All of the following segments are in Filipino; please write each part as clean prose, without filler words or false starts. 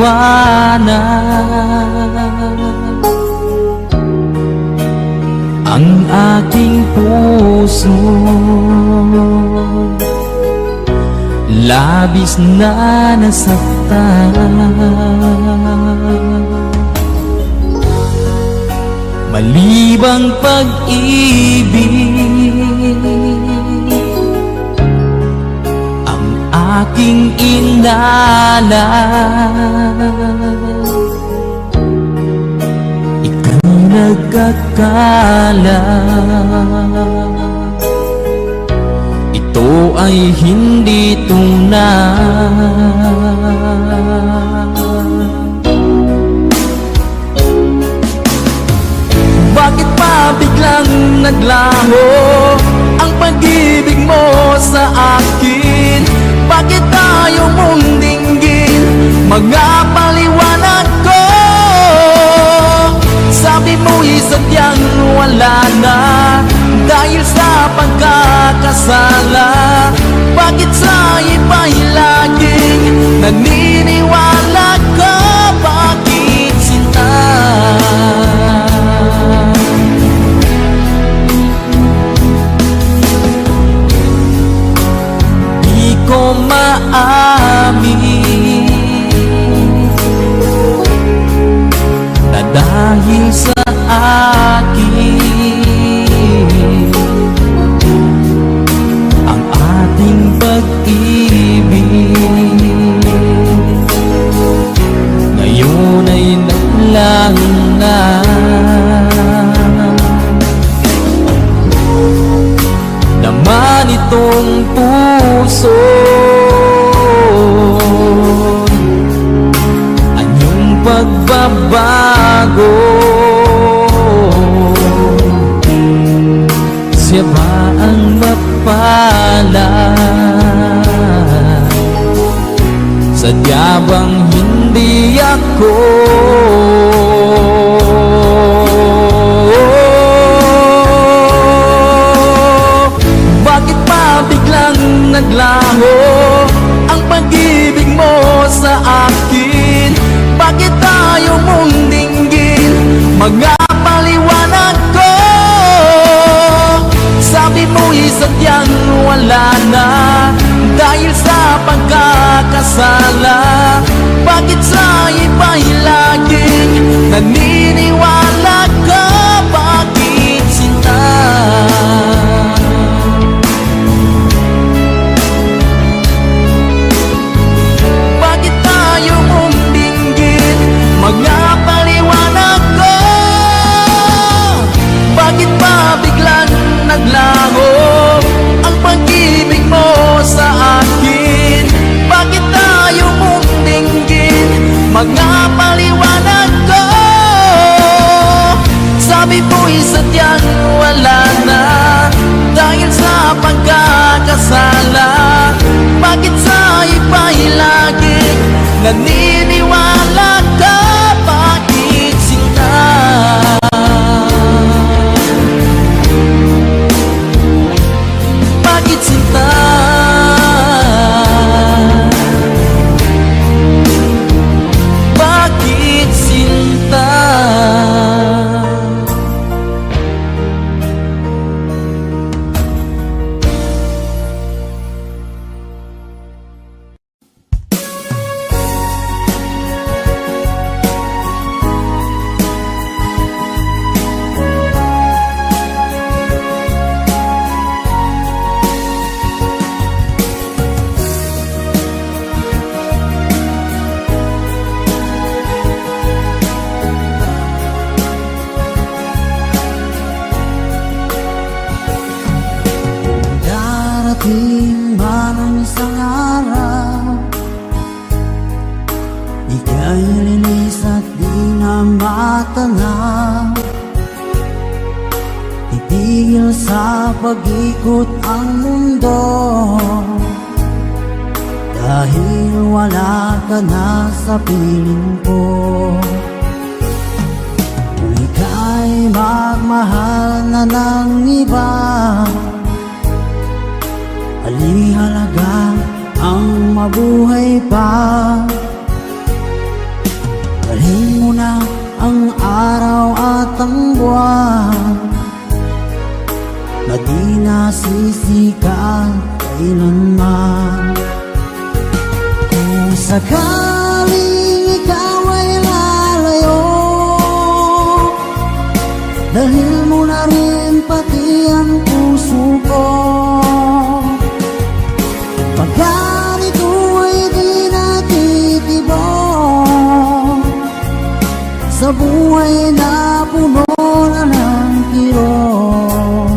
liwanag ang aking puso. Labis na nasaktan, mali bang pag-ibig ang aking inalan? Ikaw nagkakala, ito ay hindi tunay. Bakit pa biglang naglaho ang pag-ibig mo sa akin? Bakit ayaw mong dinggin mga paliwanag ko? Sabi mo'y sadyang wala na dahil sa pagkakasala. Bakit sa iba'y laging naniniwala ka? Bakit sinta? Di ko maamin na dahil sa akin ang ating pag-ibig ngayon ay nalang na. Naman itong puso anyong pagbabago, siya ba ang mapalad? Sadya bang hindi ako? Bakit pa biglang naglaho ang pag-ibig mo sa akin? Bakit ayaw mong dinggin mga paliwanag ko? Sabi mo'y sadyang wala na dahil sa pagkakasala. Bakit sa iba'y laging naniniwala ka? Bakit sinta? Bakit tayo mong dinggin mga paliwanag ko? Bakit pa biglang naglaho ang pag-ibig mo sa akin? Bakit tayo mong dinggin mga paliwanag ko? Sabi mo'y sadyang wala na dahil sa pagkakasala. Bakit sa iba'y laging naniniwala ka? Bakit sinta? Bakit sinta? Bakit sinta? Darating man ang isang araw, ika'y lilis at di na matanaw. Titigil sa pag-ikot ang mundo dahil wala ka na sa piling ko. Kung ika'y magmahal na ng iba, alihalaga ang mabuhay pa. buwan na di nasisikat kailanman. Kung sakaling ikaw ay lalayo, dahil mo na rin pati ang puso ko. Pagkarito ay di natitibok sa buhay na puno na ng kirot.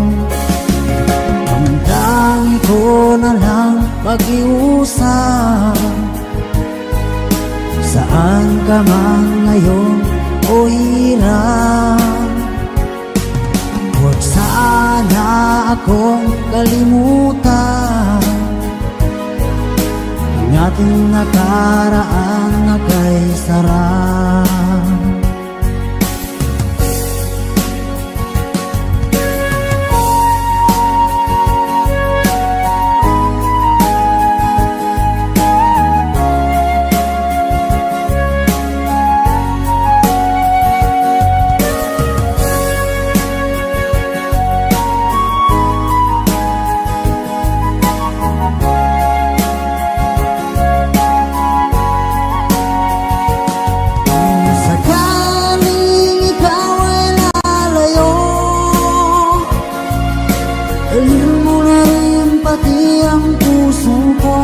Ang tangi ko na lang pag-iusap, saan ka man ngayon o hirap. Huwag sana akong kalimutan ang ating nakaraan na kay sarap. Dalhin mo na rin pati ang puso ko.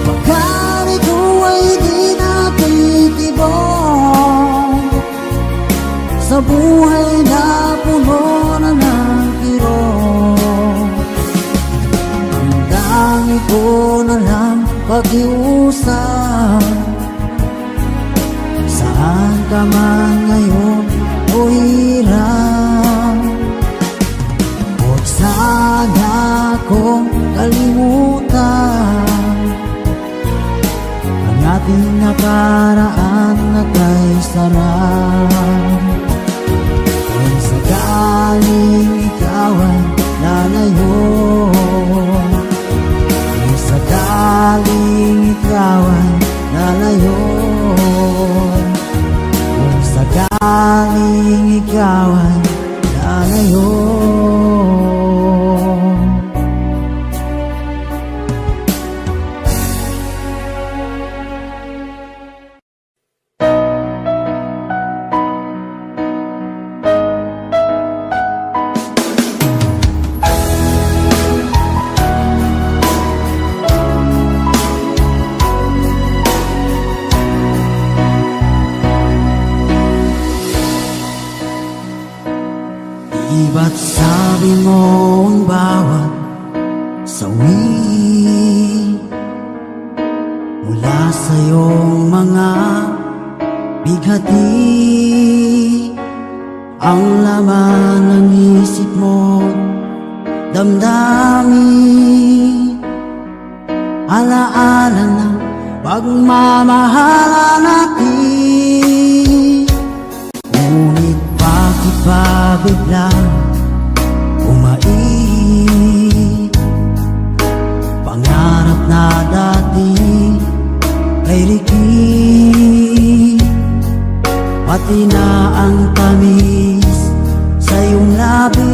Pagkarito ay di natitibok sa buhay na puno na ng kirot. Ang dami ko na lang pag-iusap, saan ka man ngayon o hirap. Sana akong kalimutan ang ating nakaraan na kay sarap. Kung sakaling ikaw ay lalayo, kung sakaling ikaw ay lalayo, kung sakaling ikaw ay lalayo. Ba't sabi mo ang bawat sawi mula sa iyong mga bighati, ang laman ng isip mo, damdamin, alaala ng pagmamahala natin. Ngunit bakit ba biglang umait pangarap na dati kay Ricky, pati na ang tamis sa iyong labi,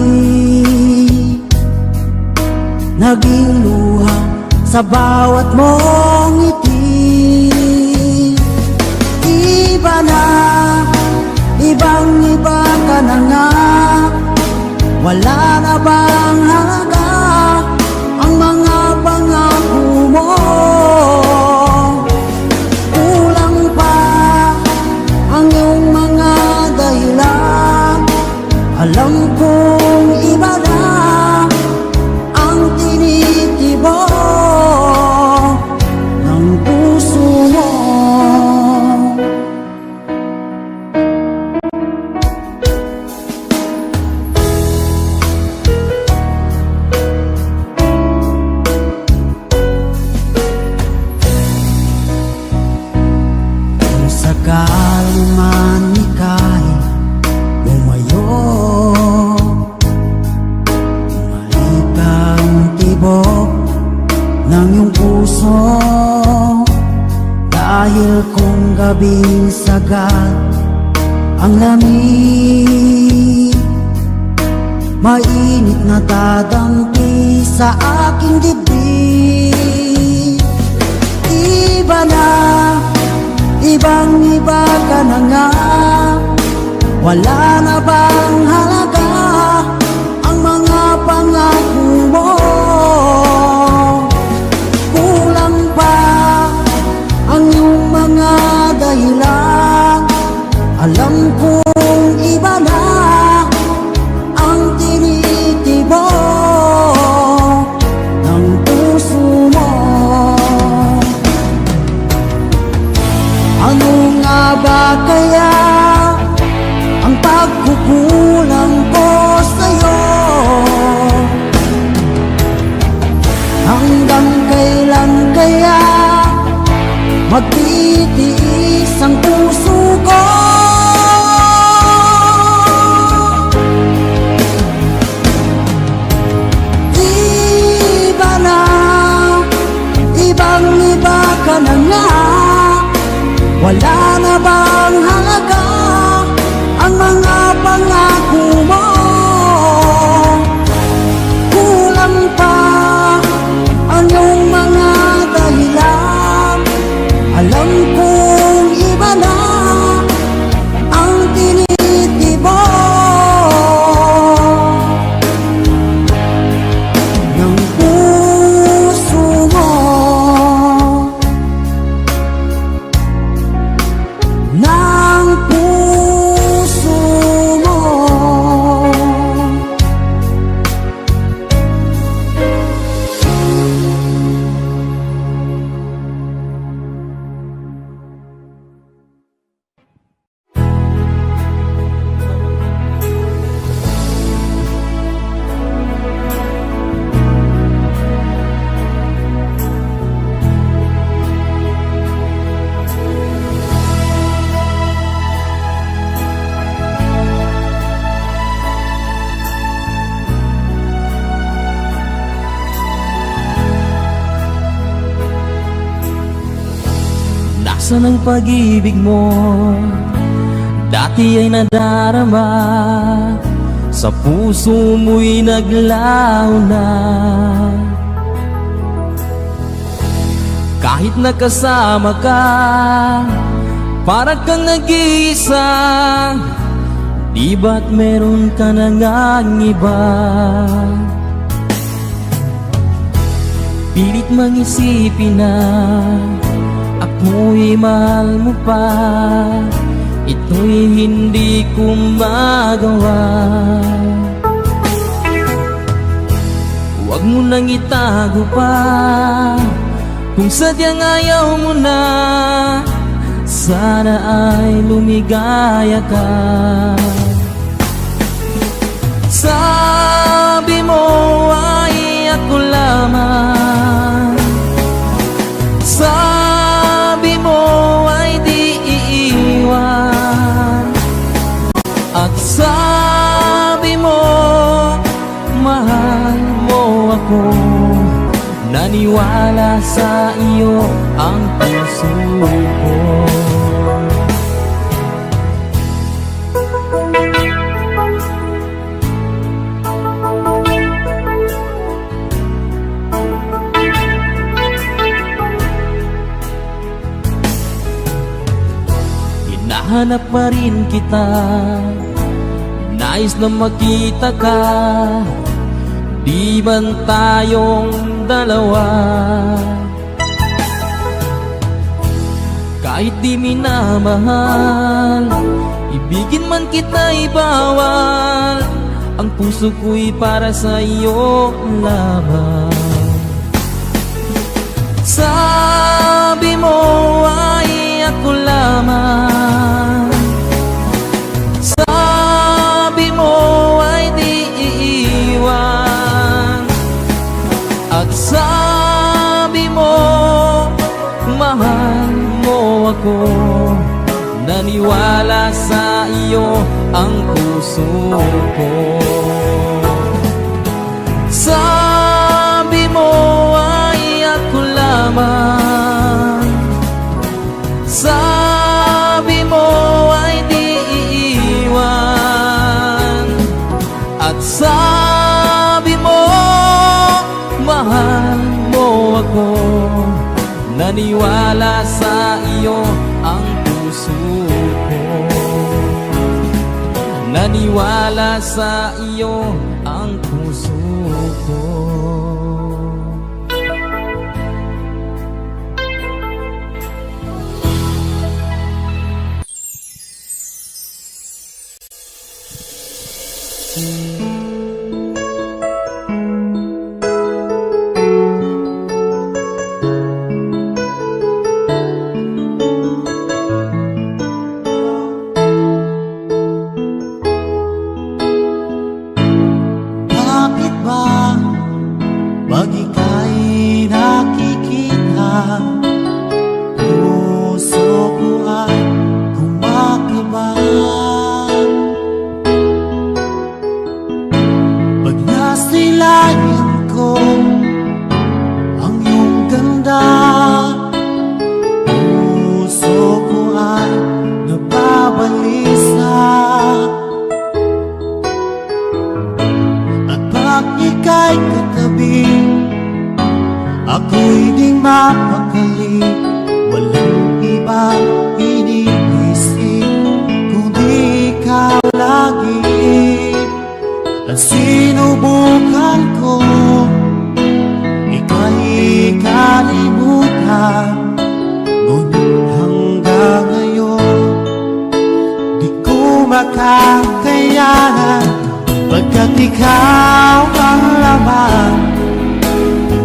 naging luha sa bawat mong ngiti. Iba na, ibang-iba ka na nga, wala na bang halaga ang mga pangako mo? Kulang pa ang iyong mga dahilan, alam kong iba na ang tinitibok ng puso mo. ang lamig, mainit na dadampi sa aking dibdib. Iba na, ibang-iba ka na nga, wala na bang halaga ang mga pangako mo? Kulang pa ang iyong mga dahilan, alam kong iba na ang tinitibok ng puso mo. Ano nga ba kaya ang pagkukulang ko sa'yo? Hanggang kailan kaya magtitiis ang puso ko? Iba na, ibang-iba ka na nga, wala na bang halaga ang mga pangako mo? Kulang pa ang iyong mga dahilan, alam kong iba na ang tinitibok ng puso mo. Ng puso mo. Nasaan ang pag-ibig mo? Dati ay nadarama, sa puso mo'y naglaho na. Kahit nakasama ka, parang kang nag-iisa. Di ba't meron ka na ngang iba? Pilit mang isipin na ako'y mahal mo pa, ito'y hindi ko magawa. Huwag mo nang itago pa, kung sadyang ayaw mo na, sana ay lumigaya ka. Sabi mo ay ako lamang, sabi mo ay di iiwan, at sabi mo mahal mo ako. Naniwala sa iyo ang puso ko. Hinahanap pa rin kita, nais na makita ka, di man tayong dalawa. Kahit di minamahal, ibigin man kita'y bawal, ang puso ko'y para sa iyo lamang. Sabi mo ay ako lamang, sabi mo ay di iiwan, at sabi mo mahal mo ako. Naniwala sa iyo ang puso ko. Sabi mo ay ako lamang, sabi mo ay di iiwan, Naniwala sa iyo ang puso ko. Naniwala sa iyo ang puso ko. Bakit ba pag ika'y nakikita, puso ko ay kumakaba? Pag nasilayan ko ang iyong ganda, puso ko ay nababalisa. At pag ika'y katabi, ako'y di mapakali. Walang ibang iniisip kundi ikaw lagi. At sinubukan ko ika'y kalimutan, ngunit hanggang ngayon di ko makakayanan, pagkat ikaw ang laman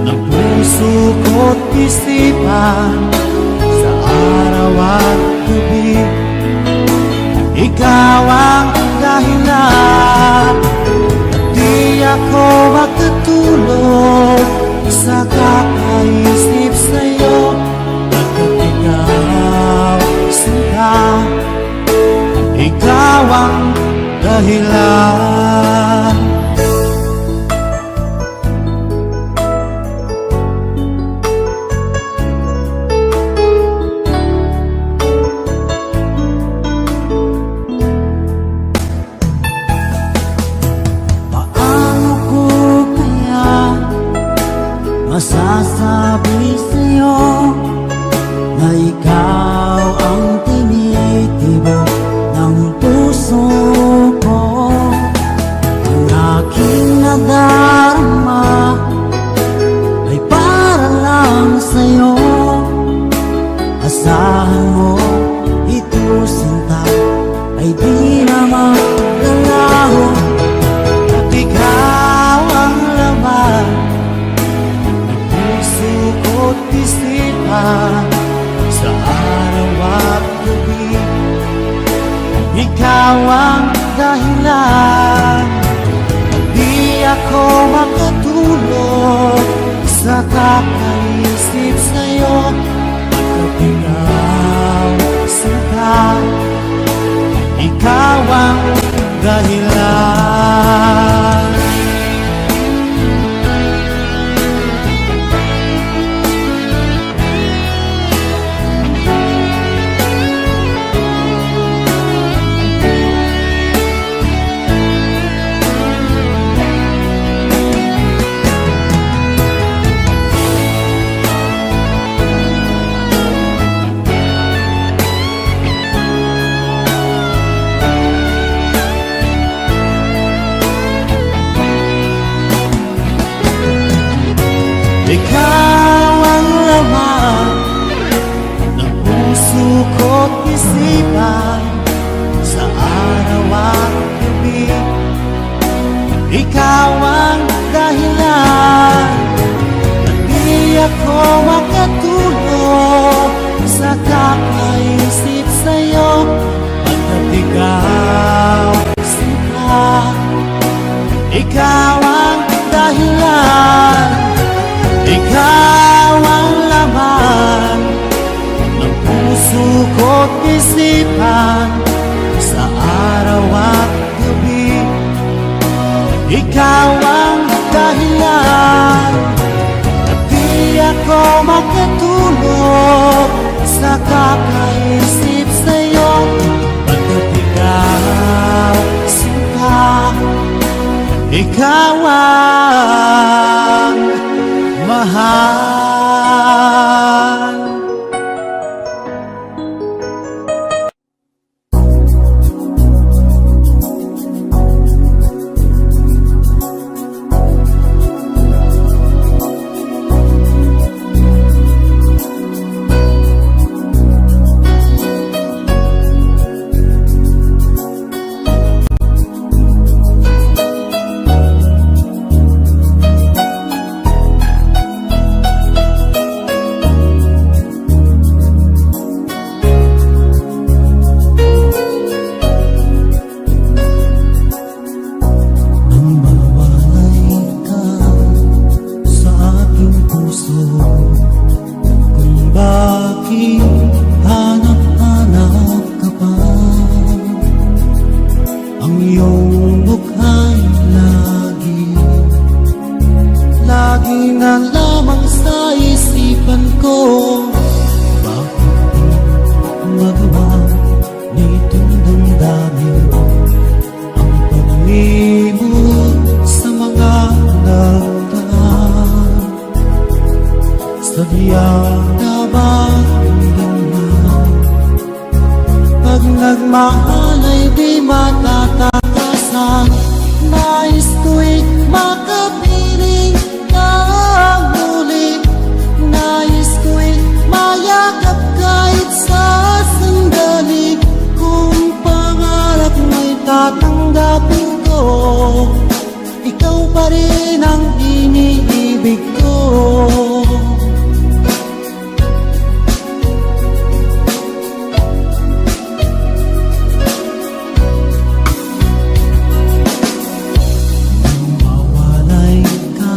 ng puso ko't isipan. Sa araw at gabi, ikaw ang dahilan. Di ako makatulog sa kakaisip sa'yo, pagkat ikaw sinta, ikaw ang dahilan. Paano ko kaya masasabi sa'yo na ikaw ang tinitibok ng puso ko? Ang aking nadarama ay para lang sa'yo. Asahan mo ito, sinta, ay di na maglalaho. At ikaw ang laman ng puso ko't isipan. Sa araw at gabi, ikaw ang dahilan. Di ako makatulog sa kakaisip sa'yo, pagkat ikaw sinta, ikaw ang dahilan. Ikaw ang laman ng puso ko't isipan. Sa araw at gabi, ikaw ang dahilan. At di ako makatulog sa kakaisip sa'yo, pagkat ikaw sinta, ikaw ang dahilan. Ikaw ang laman ng puso ko't isipan. Sa araw at gabi, ikaw ang dahilan. At di ako makatulog sa kakaisip sa'yo, pagkat ikaw sinta, ikaw ang mahal. iyong mukha'y lagi na lamang sa isipan ko. Bakit magawa nitong damdamin ang pag-ibig sa mga nagdaan? Sadyang na ba ganyan? Pag nagmahal ay di matatakasan. Nais ko'y makapiling ng muli. Nais ko'y mayakap kahit sa sandali. Kung pangarap mo'y tatanggapin ko, ikaw pa rin ang iniibig ko. Mawalay ka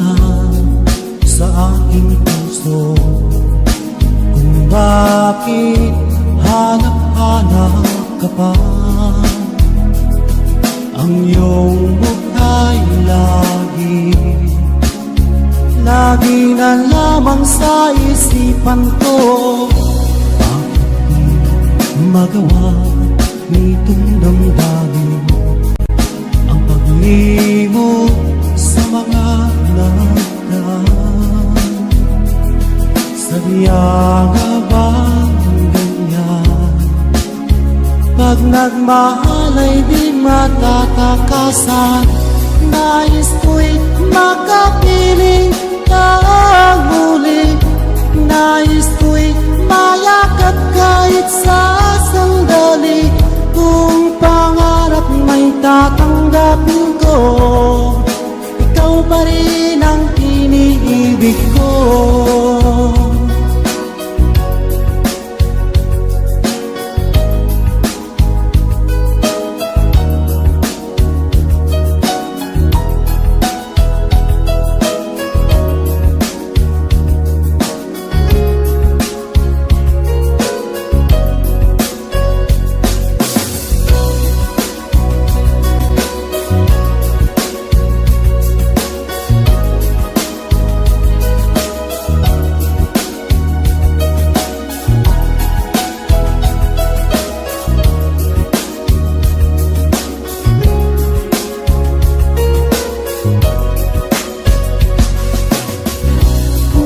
sa aking puso, kung bakit hanap-hanap ka pa. Ang iyong mukha'y lagi na lamang sa isipan ko. Bakit magawa nitong damdamin ang pag-ibig sa mga nagdaan? Sadya nga bang ganyan? Pag nagmahal ay di matatakasan. Nais ko'y makapiling ng muli. Nais ko'y mayakap kahit sa sandali. Kung pangarap may tatanggapin ko, ikaw pa rin ang iniibig ko.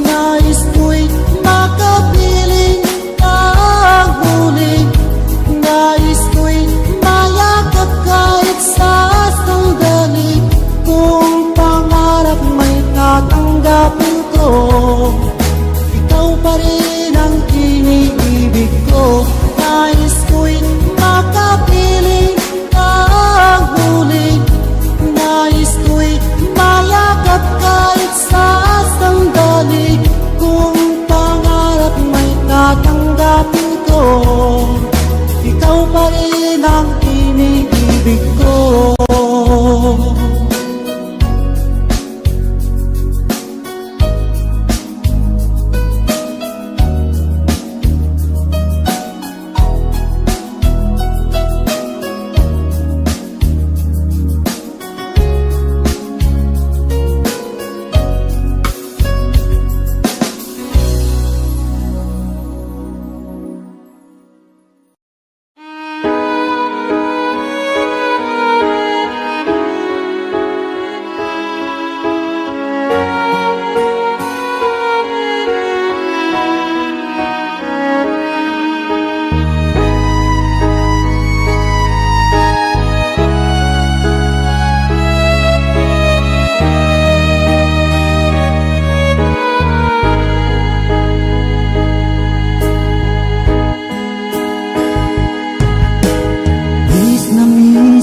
Nais ko'y makapiling ng muli. Nais ko'y mayakap kahit sa sandali. Kung pangarap may tatanggapin ko, ikaw pa rin ang iniibig ko. Nais ko'y makapiling ng muli. Nais ko'y mayakap kahit sa sandali. Kung pangarap may tatanggapin ko, ikaw pa rin ang iniibig ko.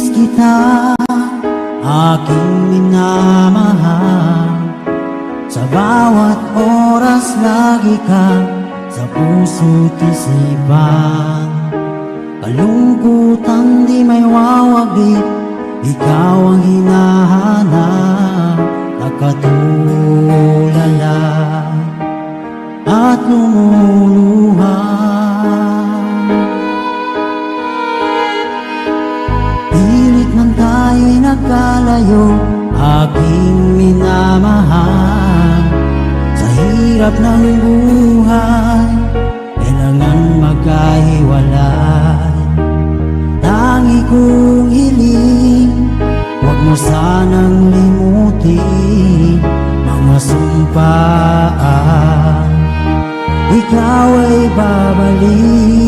Kita, aking minamahal, sa bawat oras lagi ka sa puso't isipan. Kalungkutan di may wawaglit, ikaw ang hinahanap. Nakatulala at lumuluha. Pilit man tayo nagkalayo, aking minamahal. Sa hirap ng buhay, kailangan magkahiwalay. Tangi kong hiling, huwag mo sanang limutin mga sumpaan, ikaw ay babalik.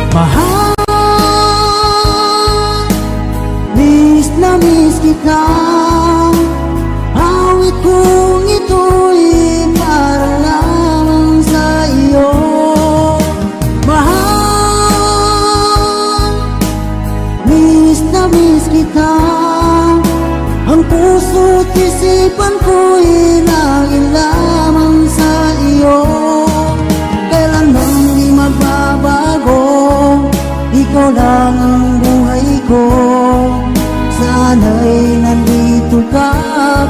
Mahal, miss na miss kita. Awit kong ito'y para lamang sa iyo. Mahal, miss na miss kita. Ang puso't isipan ko'y lagi lamang sa iyo. Kailanman di magbabago, ikaw lang ang buhay ko. Sana'y nandito ka,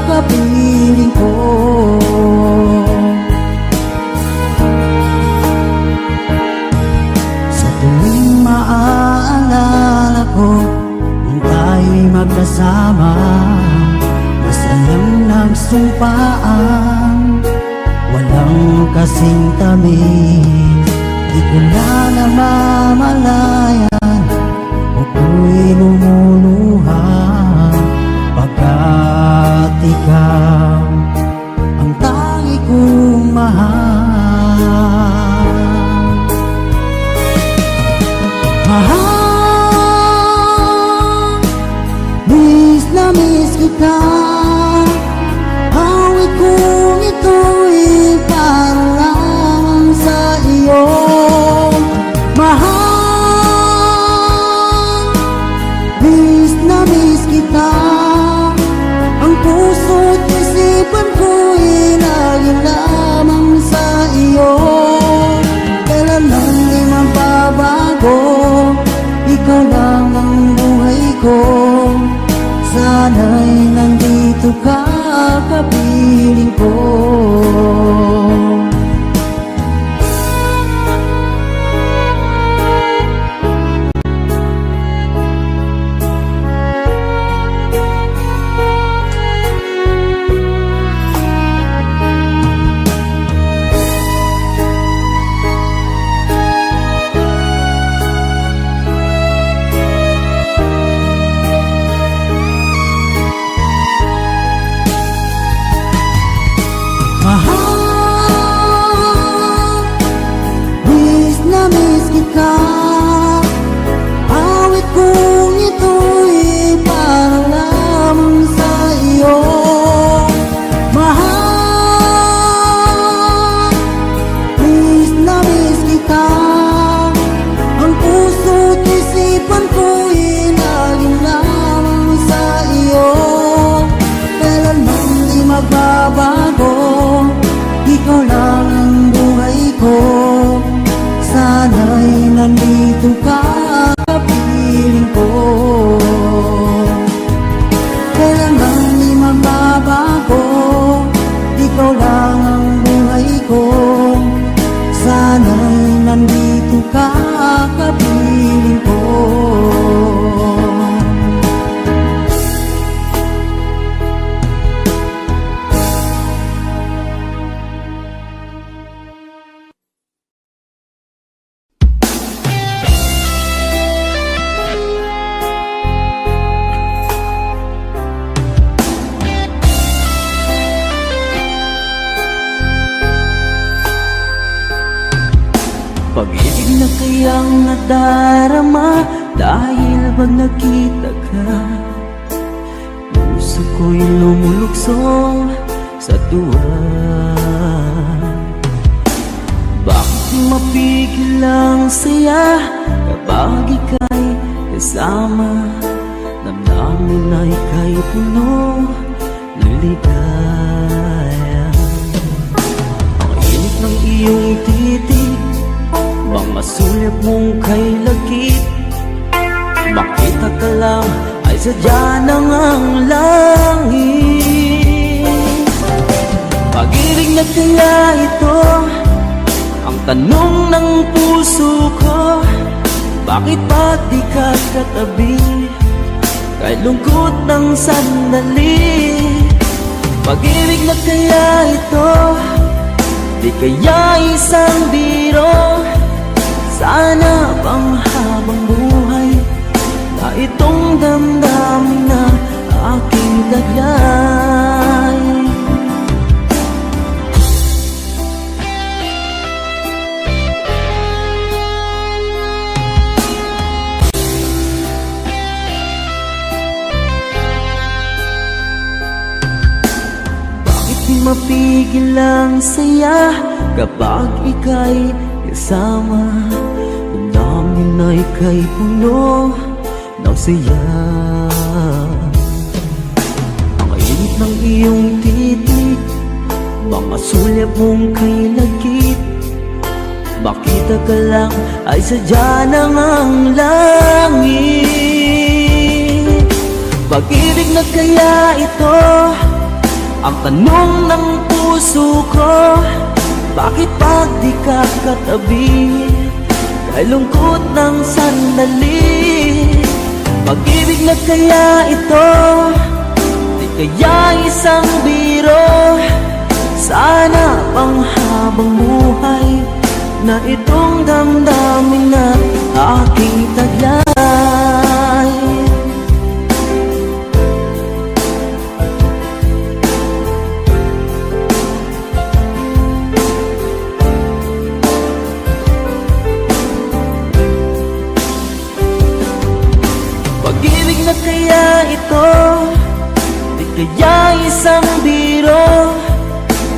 kapiling ko. Sa tuwing maaalala ko kung tayo'y magkasama, masayang nagsumpaan, walang kasing tamis. Di ko na namamalayan, ako'y lumuluha, pagkat ikaw ang tangi kong mahal. Mahal, miss na miss kita. Awit kong ito'y para lamang sa iyo. Mahal, miss na miss kita. Ang puso't isipan ko'y lagi lamang sa iyo. Kailanman di magbabago, ikaw lang ang buhay ko. Sana'y nandito ka, kapiling ko. Awit kong ito'y para lamang sa iyo. Mahal, miss na miss kita. Ang puso't isipan ko'y laging lamang sa iyo. Kailanman di magbabago, ikaw lang ang buhay ko. Sana'y nandito ka, kapiling ko. Kailanman di magbabago, ikaw lang ang buhay ko. Sana'y nandito ka, kapiling ko. Pag-ibig na kayang nadarama dahil pag nakita ka, puso ko'y lumuluksong sa tuwa. Bakit mapigil ang saya kapag ika'y kasama? Damdamin na ika'y puno ng ligaya. Ang init ng iyong titig, bang masulyap mong kay lagkit. Makita ka lang ay sadya ng ang langit. Pag-ibig na kaya ito ang tanong ng puso ko. Bakit ba di ka katabi? Kahit lungkot ng sandali. Pag-ibig na kaya ito? Di kaya isang biro? Sana pang habang buhay na itong damdamin na aking taglay. Bakit di mapigil ang saya kapag ika'y kasama? Damdamin na ika'y puno ng saya. Ang init ng iyong titig, mga sulyap mong kay lagkit. Makita ka lang ay sadya ng ang langit. Pag-ibig na kaya ito? Ang tanong ng puso ko. Bakit pag di ka katabi? Kahit lungkot ng sandali. Pag-ibig na kaya ito? Di kaya isang biro? Sana pang habang buhay na itong damdamin na aking taglay. Pag-ibig na kaya ito? Di kaya isang biro?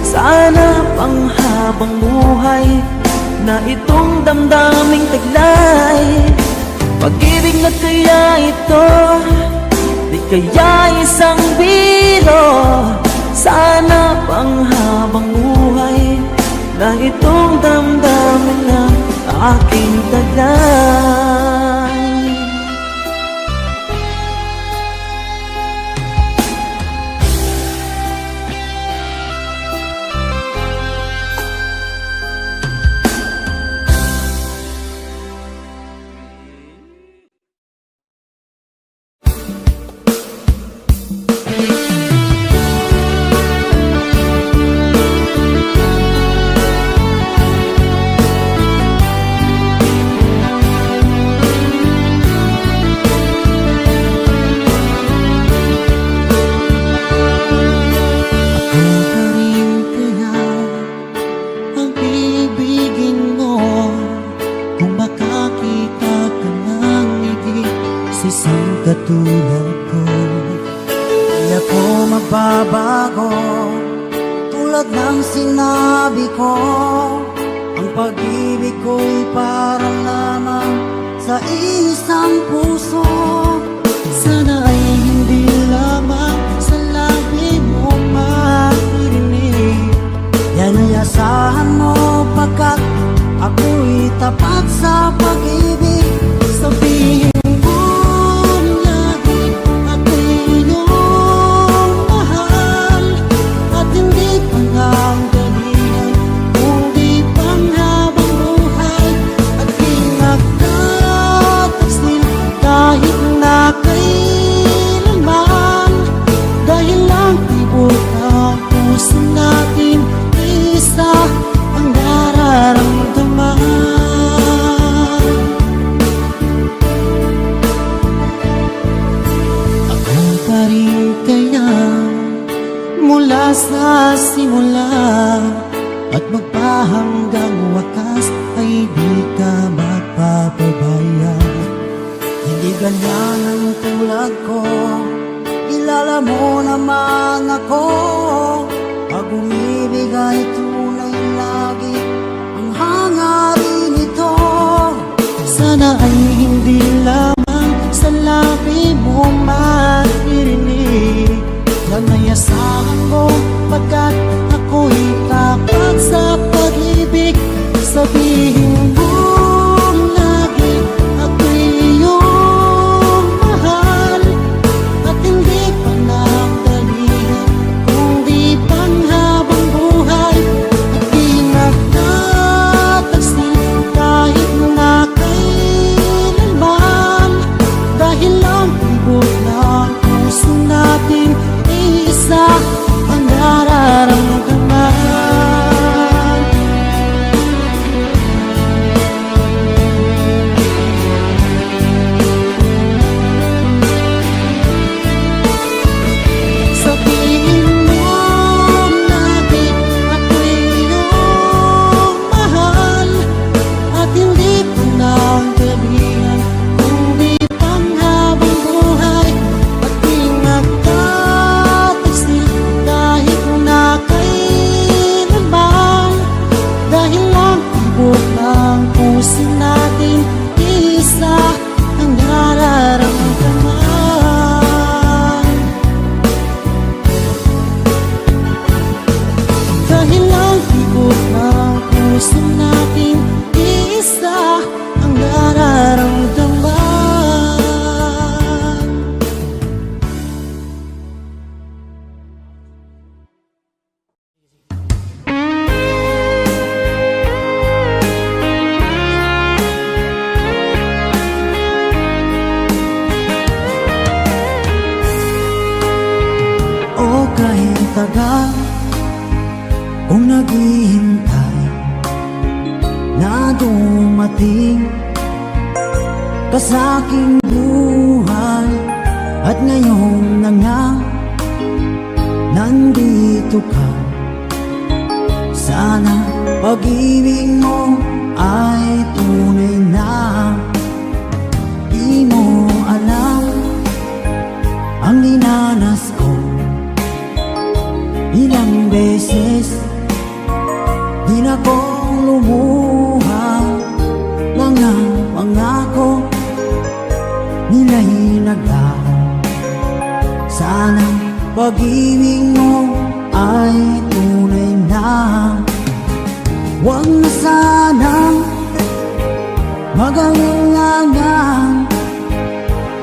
Sana pang habang buhay na itong damdaming taglay. Pag-ibig na kaya ito? Di kaya isang biro? Sana pang habang buhay na itong damdamin na aking taglay. Katulad ko, di ako magbabago. Tulad ng sinabi ko, ang pag-ibig ko'y para lamang sa isang puso. Sana ay hindi lamang sa labi mo maririnig. Yan ay asahan mo pagkat ako'y tapat sa pag-ibig. Sabihin sa simula at magpahanggang wakas ay di ka magpapabaya. Hindi ganyan ang tulad ko, kilala mo naman ako. Pag umibig ay tunay lagi ang hangarin ito. Sana ay hindi lamang sa labi mo maririnig. Yan ay asahan mo pagkat ako'y tapat sa pag-ibig. Sabihin mo lagi ako'y iyong mahal at hindi pa nagdalihan kundi panghabang buhay. At di nagtatagsil kahit na kailan tagal kung naghihintay na dumating ka sa aking buhay. At ngayon na nga nandito ka. Sana pag-ibig mo ay tunay na. Di mo alam ang dinanas ko. Ilang beses di na kong lumuha. Mga pangako nila'y naglaho. Sana pag-ibig mo ay tunay na. Huwag na sanang mag-alinlangan.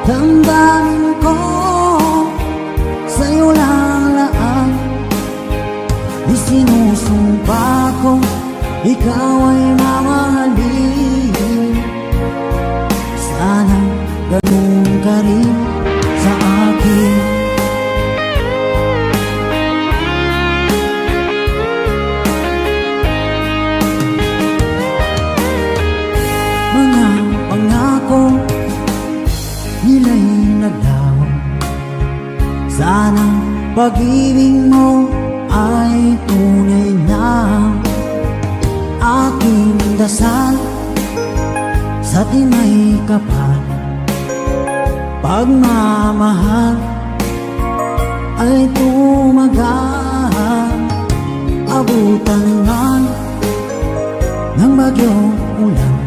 Damdamin ko sa'yo lang laan. Isinusumpa ko ikaw ay mamahalin. Sana ganun ka rin sa akin. Mga pangako nila'y naglaho. Sana pag-ibig mo ay tunay na. Aking dasal sa tinay kapal, pagmamahal ay tumagal. Abutan man ng bagyong ulan.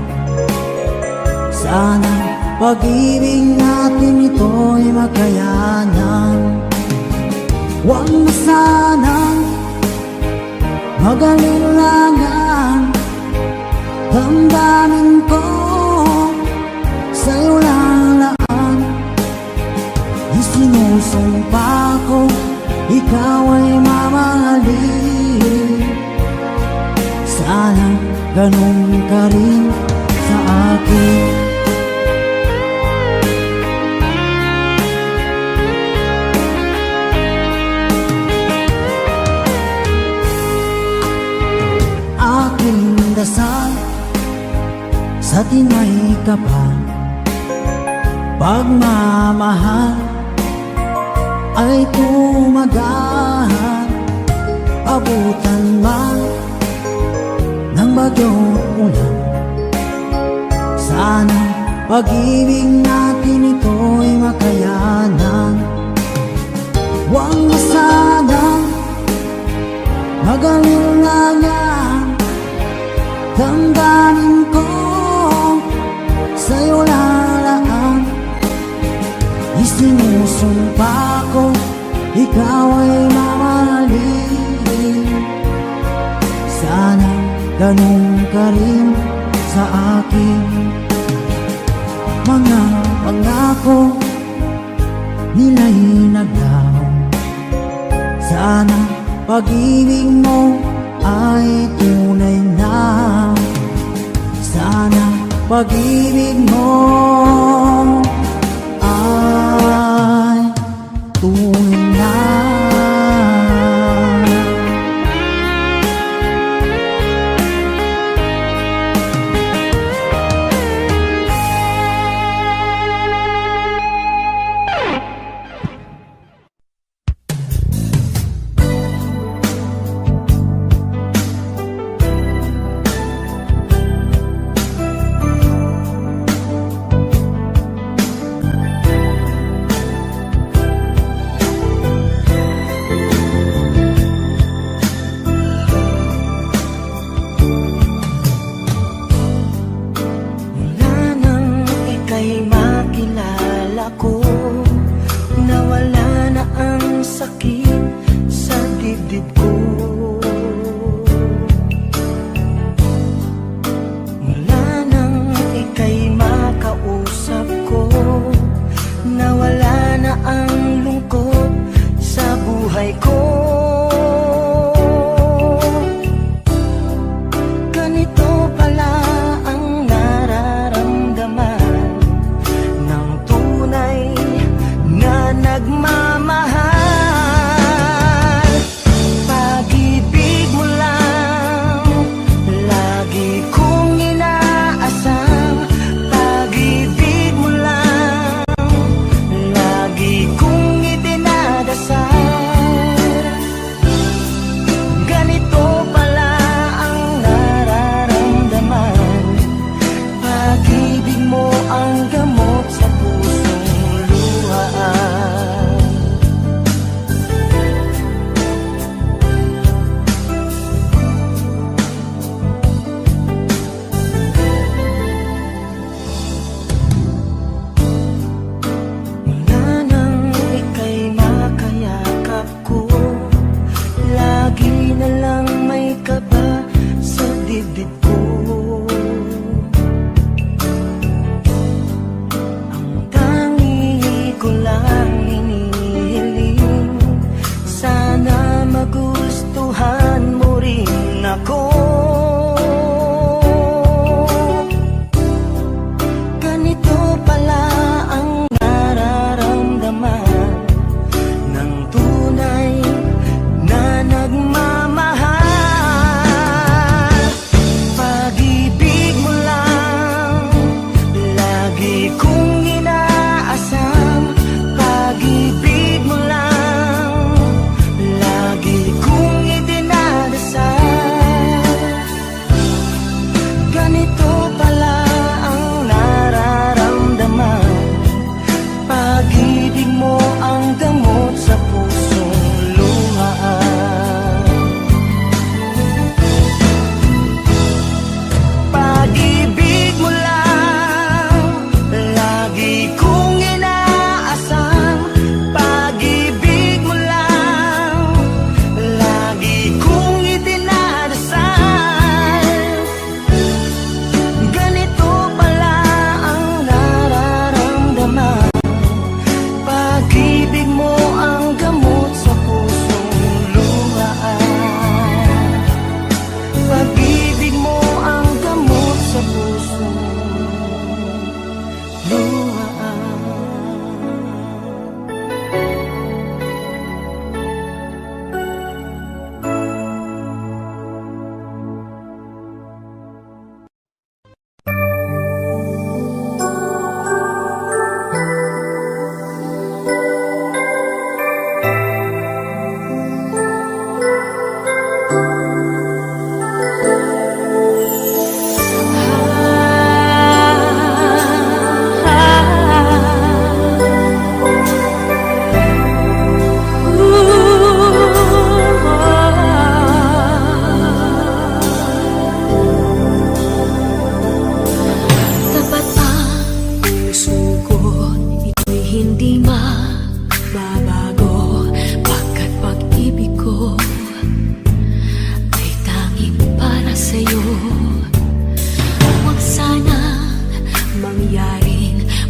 Sana pag-ibig natin ito'y makayanan. Huwag na sanang mag-alinlangan. Damdamin ko sa'yo lang laan. Isinusumpa ko ikaw ay mamahalin. Sana ganun ka rin sa akin. Aking dasal sa tinay kapal, pagmamahal ay tumagal. Abutan man ng bagyong ulan. Sana pag-ibig natin ito'y makayanan. Huwag na sanang mag-alinlangan. Damdamin ko sa'yo lalaan. Isinusumpa ko ikaw ay mamahalin. Sana ganun ka rin sa akin. Mga pangako nila'y naglaho. Sana pag-ibig mo ay tunay na. Sana pag-ibig mo ay tunay na. Ganito pala ang nararamdaman ng tunay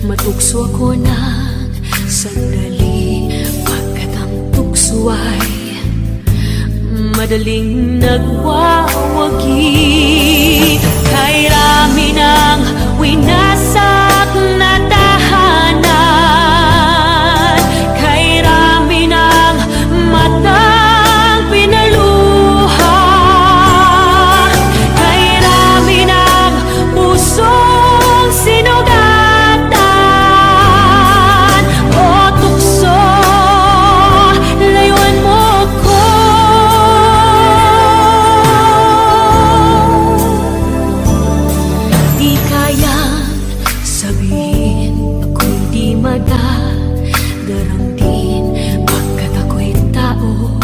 Matukso ako ng sandali, pagkat ang tukso ay madaling nagwawagi. Kay rami ng winasak na tahanan, kay rami ng matang pinaluha, kay rami ng pusong sinugatan. O tukso, layuan mo ko. Di kayang sabihin ako'y di madaramdin, pagkat ako'y tao,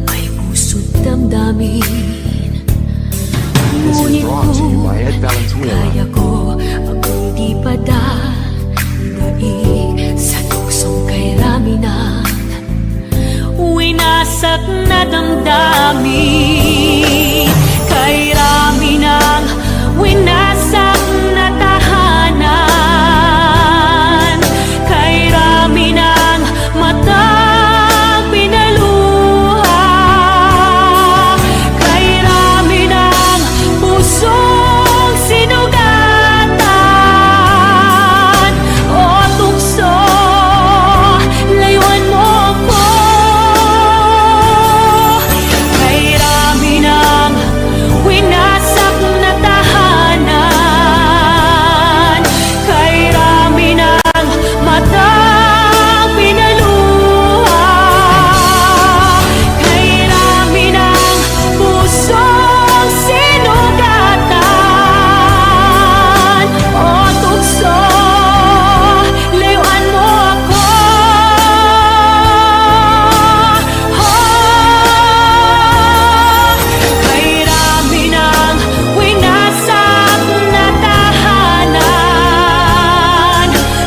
may puso't damdamin. Ngunit kung kaya ko ako'y di padadaig sa tuksong kay rami ng winasak na damdamin. Kay rami ng winasak na tahanan, kay rami ng matang pinaluha, kay rami ng pusong sinugatan. O tukso, layuan mo ko. Kay rami ng winasak na tahanan, kay rami ng matang pinaluha, kay rami ng pusong sinugatan. O tukso, layuan mo ako. Kay rami ng winasak na tahanan,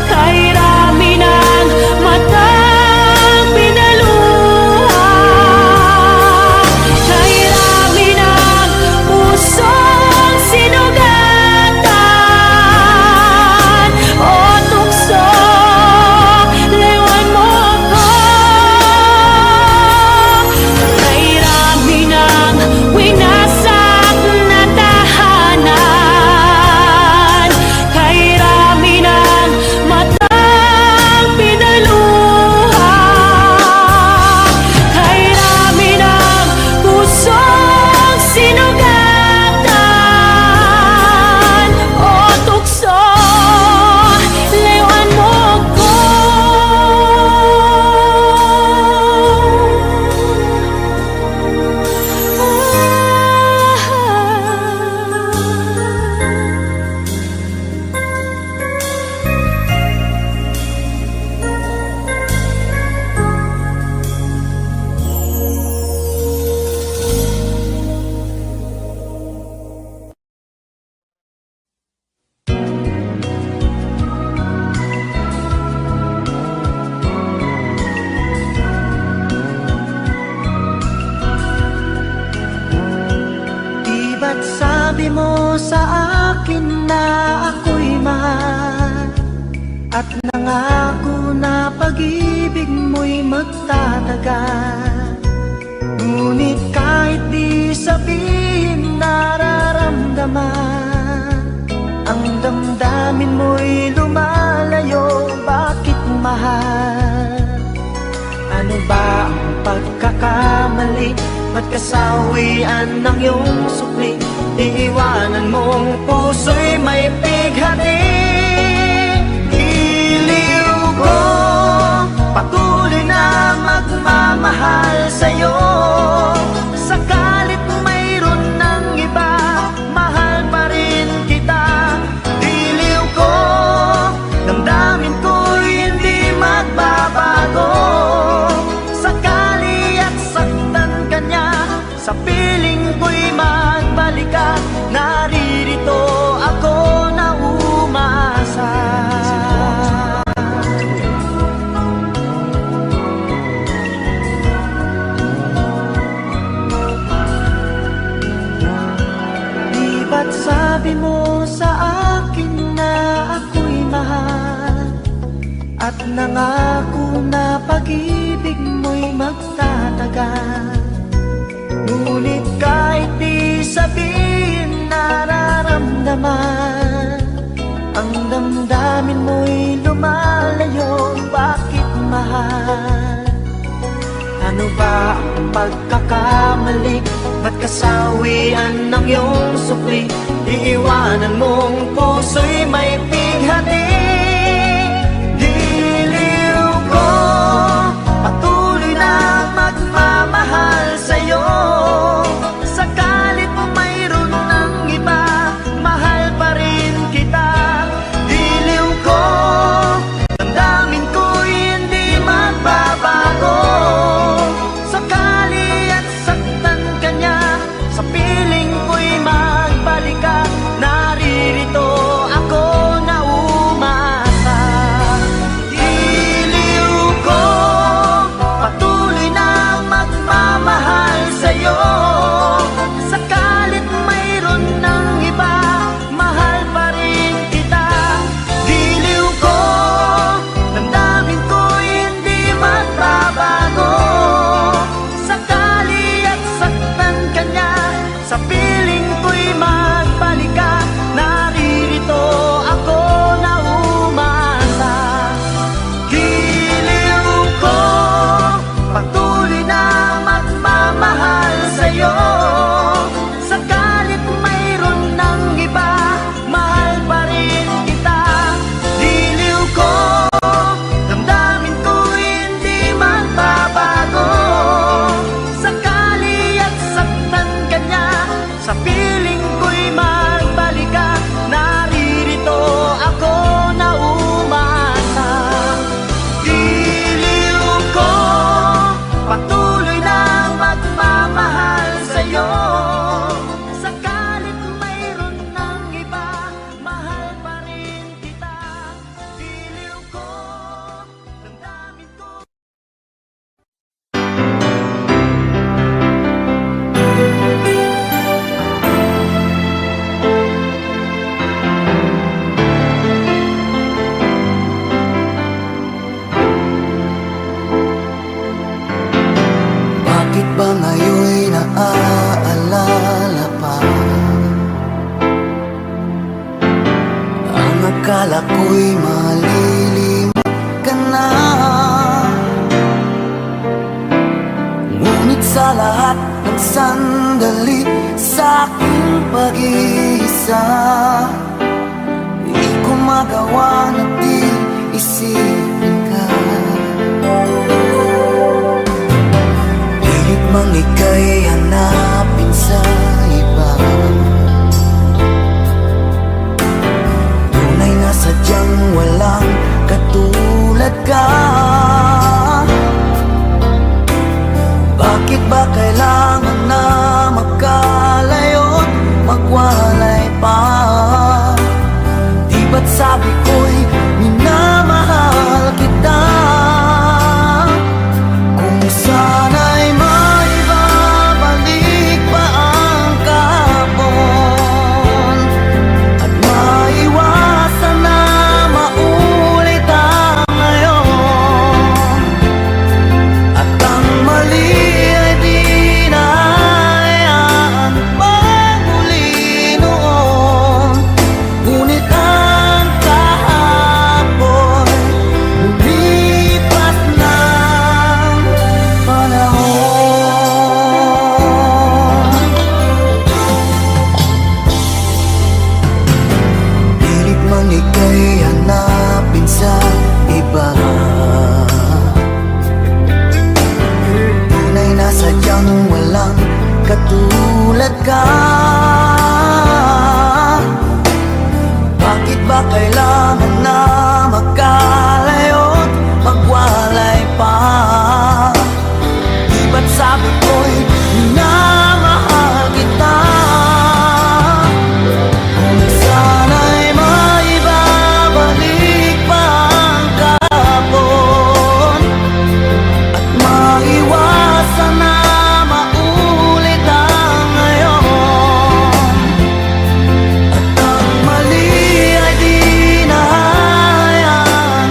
kay rami ng matang pinaluha, kay rami ng pusong sinugatan. O tukso, layuan mo ko. Kay rami ng winasak na tahanan, kay rami ng matang pinaluha, kay rami ng pusong sinugatan. O tukso, layuan mo ko. Di ba't sabi mo sa akin na ako'y mahal, at nangako na pag-ibig mo'y magtatagal? Ngunit kahit di sabihin nararamdaman, ang damdamin mo'y lumalayo. Bakit mahal? Ano ba ang pagkakamali? Ba't kasawian ng iyong sukli? Iiwanan mong puso'y may pighati. Iliw ko, patuloy na magmamahal sa'yo. Sakalit mayroon ng iba, mahal pa rin kita. Iliw ko, damdamin ko'y hindi magbabago. Sakali at saktan ka niya, sa piling ko'y magbalik ka. Naririto ako na nangako na pag-ibig mo'y magtatagal. Ngunit kahit di sabihin nararamdaman, ang damdamin mo'y lumalayo. Bakit mahal? Ano ba ang pagkakamali? Ba't kasawian ng iyong supli? Iiwanan mong puso'y may pighati. Diliw ko, patuloy na magmamahal sa'yo. Sakalit mayroon ng iba, mahal pa rin kita. Diliw ko, damdamin ko'y hindi magbabago. Sakali at saktan ka niya, sa piling ko'y magbalik ka. Naririto ako na umasa. Diliw ko, patuloy na magmamahal sa'yo. Sakalit mayroon ng iba, mahal pa rin kita. Diliw ko, damdamin ko'y hindi magbabago. Sakali at saktan ka niya, sa piling ko'y magbalik ka. Naririto ako na umasa. Diliw ko, patuloy na magmamahal sa'yo. Sakalit mayroon ng iba, mahal pa rin kita. Diliw ko, damdamin ko'y hindi magbabago. Sakali at saktan ka niya, sa piling ko'y magbalik ka. Naririto ako na umasa. Diliw ko, patuloy na magmamahal sa'yo. Sakalit mayroon ng iba, mahal pa rin kita. Diliw ko, damdamin ko. Bakit ba ngayon'y naaalala pa ang akala ko'y malilimot ka na? Ngunit sa lahat ng sandali sa aking pag-iisa, di ko magawa na di isipin ka. Pilit mang ika'y hanapin sa iba, tunay na sadyang walang katulad ka. Bakit ba kailangan na magkalayo't magwalay pa? Di ba't sabi ko'y minamahal kita? Kung sana'y maibabalik pa ang kahapon, at maiwasan na maulit ang ngayon, at ang mali ay di na hayaan magmuli noon. Ngunit ang kahapon lumipas ng panahon. Pilit mang ika'y hanapin sa iba, tunay na sadyang walang katulad ka. Bakit ba kailangan na magkalayo't magwalay pa? Di ba't sabi ko'y minamahal kita? Kung sana'y maibabalik pa ang kahapon, at maiwasan na maulit ang ngayon, at ang mali ay di na hayaan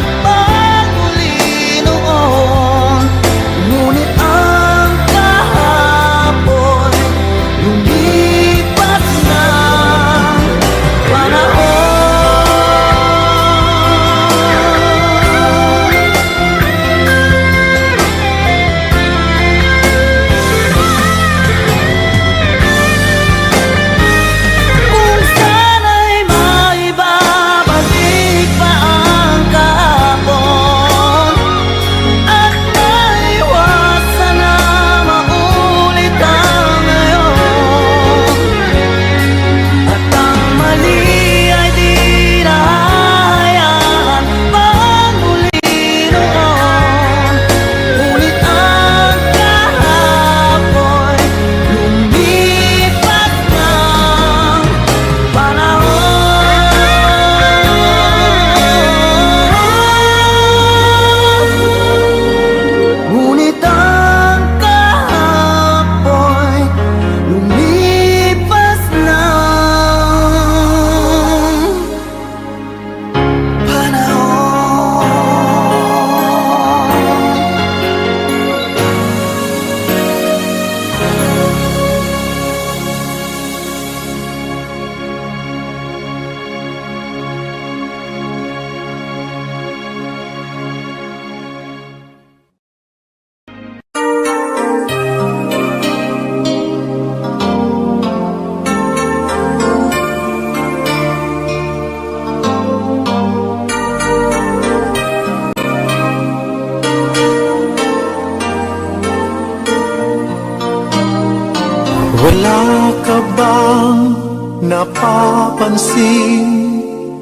napapansin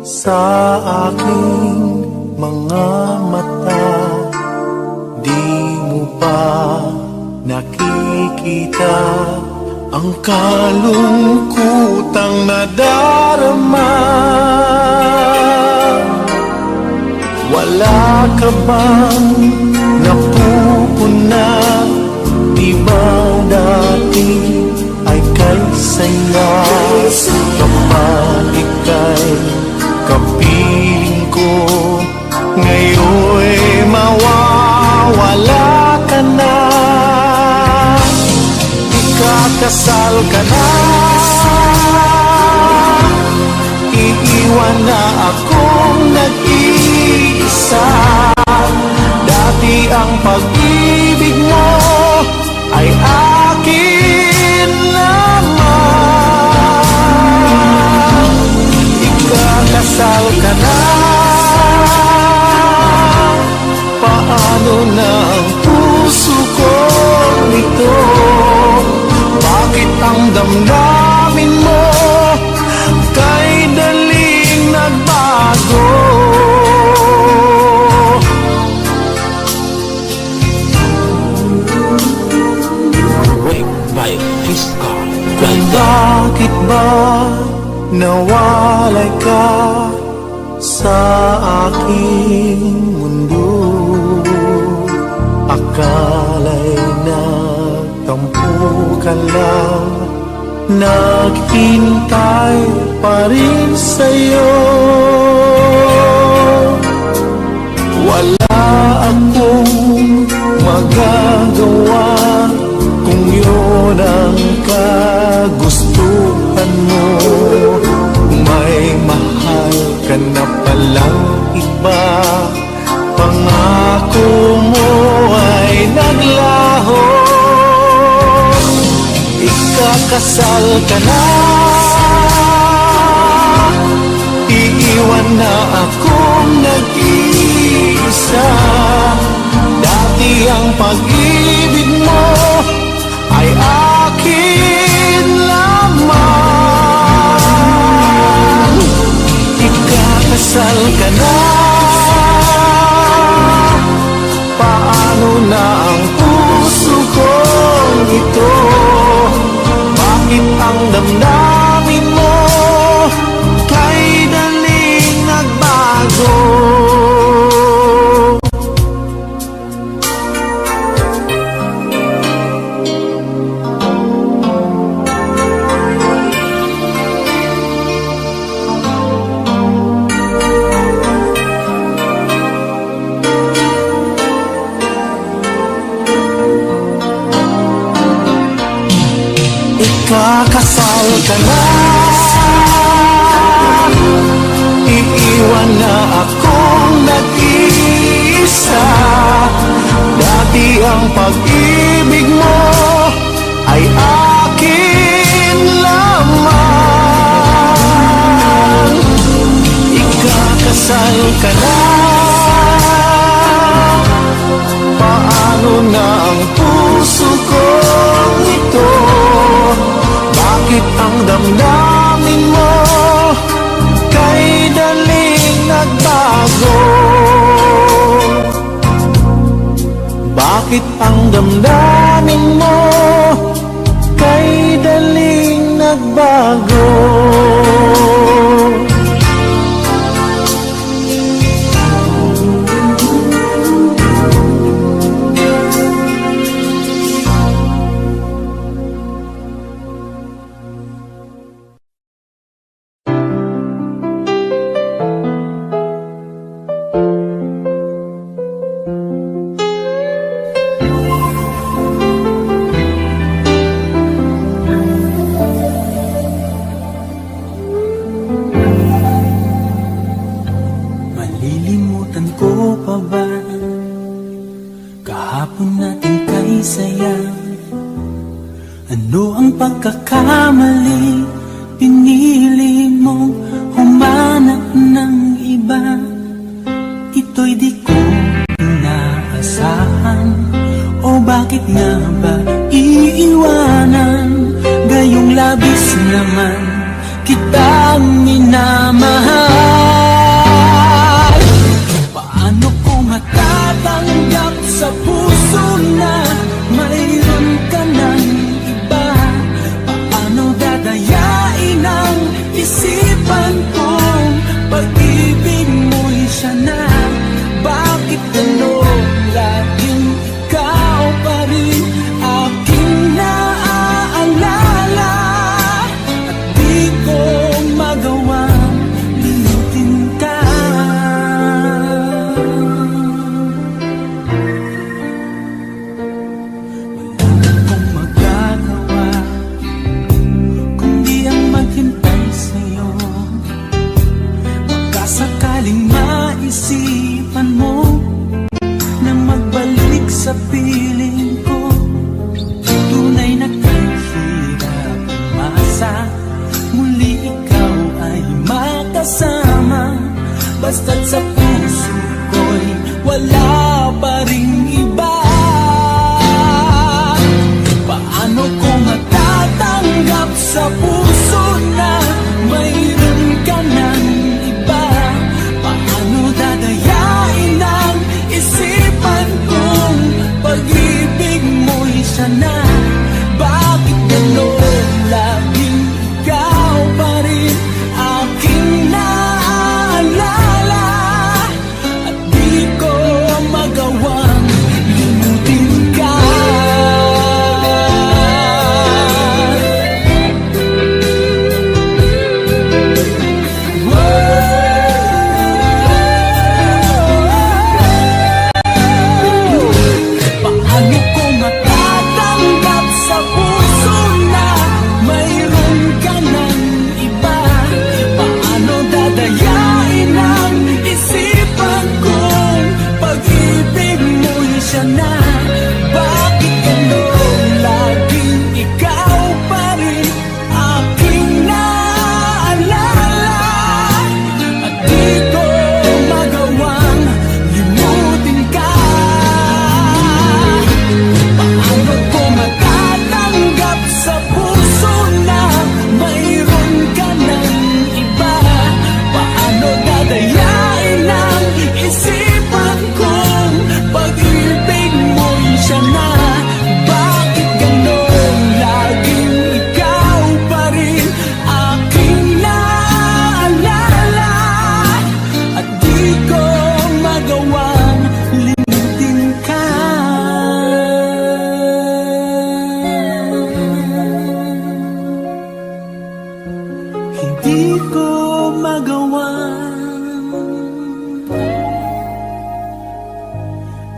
sa aking mga mata. Di mo pa nakikita ang kalungkutang nadarama. Wala ka bang napupuna? Di ba dati ay kay saya? Kapag ika'y kapiling ko, ngayon'y mawawala ka na. Ikakasal ka na, iiwan na akong nag-iisa. Dati ang pag-ibig mo ay akin lamang. Ikakasal ka na, paano na ang puso ko nito? Bakit ang damdamin mo kay daling nagbago? Bakit ba nawalay ka sa aking mundo? Akala'y nagtampo ka lang, naghintay pa rin sa'yo. Wala akong magagawa kung yun ang kagustuhan mo. May mahal ka na palang iba, pangako mo ay naglaho. Ikakasal ka na, iiwan na akong nag-iisa. Dati ang pag-ibig mo ay akin lamang. Ikakasal ka na, paano na ang puso kong ito? Bakit ang damdamin mo kay daling nagbago? Ikakasal ka na, iiwan na akong nag-iisa. Dati ang pag-ibig mo ay akin lamang. Ikakasal ka na, paano na ang puso kong ito? Bakit ang damdamin mo kay daling nagbago? Bakit ang damdamin mo kay daling nagbago? Pagkakamali, pinili mong humanap ng iba. Ito'y di ko inaasahan. O bakit nga ba iiwanan? Gayong labis naman kita kang minamahal. Paano ko matatanggap sa puso na mayroon ka ng iba? Paano dadayain ang isipan kong pag-ibig mo'y siya na? Bakit ganun laging ikaw pa rin aking naaalala? At di ko magawang limutin ka. Wala akong magagawa kundi ang maghintay sa'yo. Baka sakaling maisipan mo na magbalik sa piling ko. Tunay na kahirap umasa, muli ikaw ay makasama. Basta't sa puso ko'y wala pa ring iba. Paano ko matatanggap sa puso na mayroon ka ng iba? Paano dadayain ang isipan kong pag-ibig mo'y siya na? Bakit gano'n laging ikaw pa rin aking naaalala? At di ko magawang limutin ka. Paano ko matatanggap sa puso na mayroon ka ng iba? Paano dadayain ang isipan kong pag-ibig mo'y siya na? Bakit gano'n laging ikaw pa rin aking naaalala? At di ko magawang limutin ka. Paano ko matatanggap sa puso na mayroon ka ng iba? Paano dadayain ang isipan kong pag-ibig mo'y siya na? Bakit gano'n laging ikaw pa rin aking naaalala? At di ko magawang limutin ka. Hindi ko magawang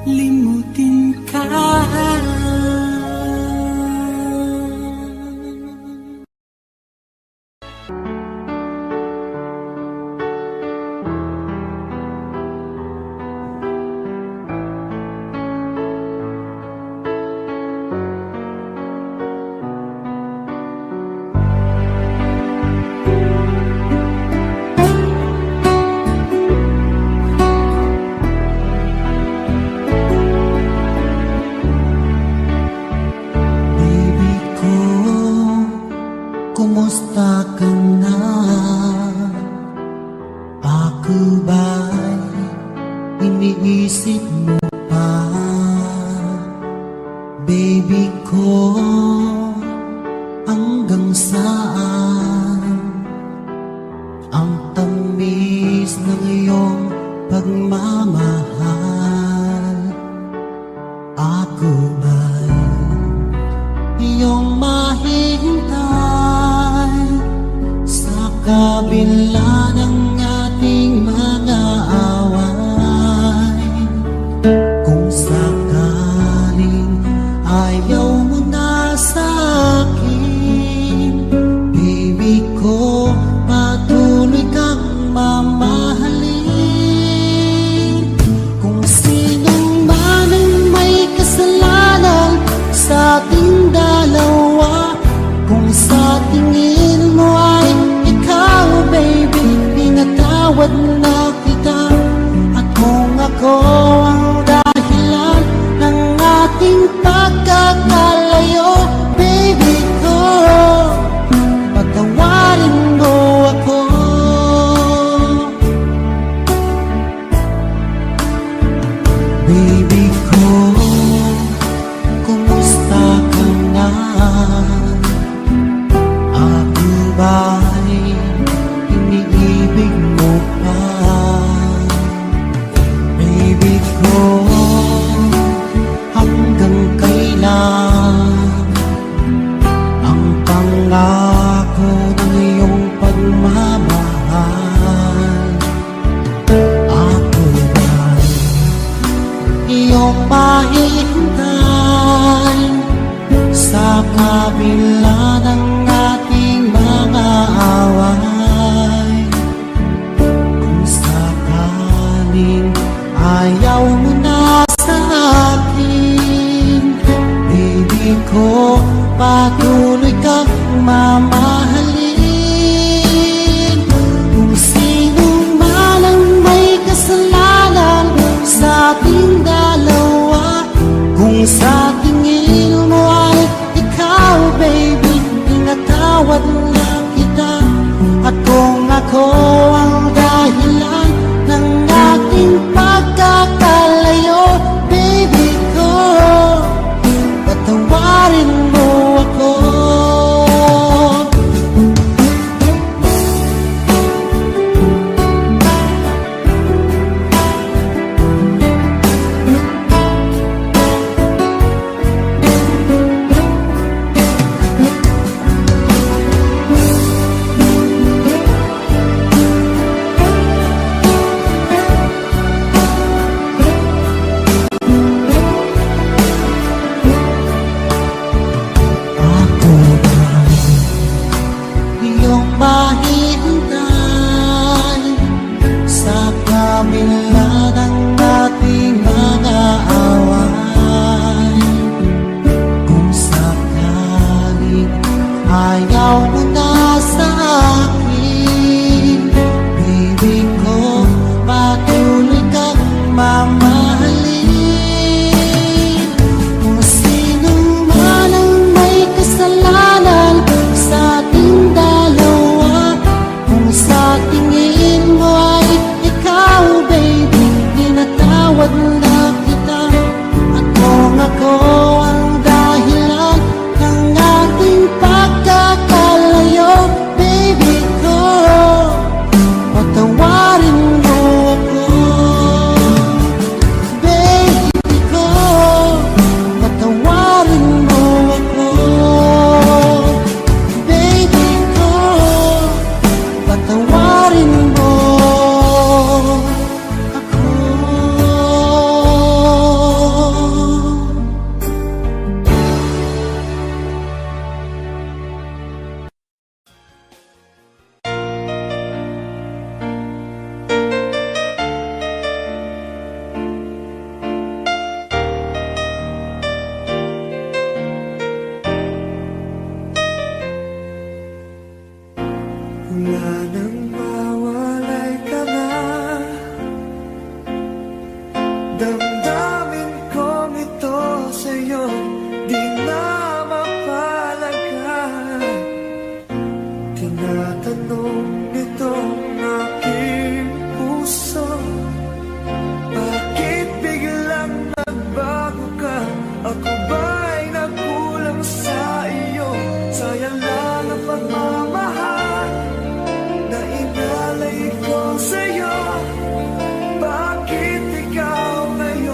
limutin ka. Baby ko, kumusta ka na? Ako ba'y iniisip mo pa? Baby ko, hanggang saan ang tamis ng iyong pagmamahal? Ako ba'y iyong mahihintay sa kabila ng ating mga away? Kung sakaling ayaw mo na sa akin, baby ko, patuloy kang mamahalin. Kung sino man ang may kasalanan iyong mahihintay sa kabila ng ating mga away. Kung sakaling ayaw mo na sa akin, baby ko, patuloy kang mamahalin. Kung sino man ang may kasalanan sa ating dalawa, kung sa tingin mo ay ikaw, baby, pinatawad na kita. At kung ako ang dahilan ng ating pagkakalayo, baby ko, patawarin mo ako. Iyong mahihintay sa kabila ng ating mga away. Kung sakaling ayaw mo na sa akin, baby ko, patuloy kang mamahalin. Kung sino man ang may kasalanan sa ating dalawa, kung sa tingin mo ay ikaw, baby, pinatawad na kita. At kung ako ang dahilan ng ating pagkakalayo, baby ko, patawarin mo ako. Baby ko, patawarin mo ako. Baby ko, patawarin mo ako. Wala nang mawalay ka na, damdamin kong ito sa'yo di na mapalagan. Tinatanong nitong aking puso, bakit biglang nagbago ka? Ako ba'y nagkulang sa iyo? Sayang lang ang pagmamahal na inalay ko sa'yo. Bakit ikaw ngayon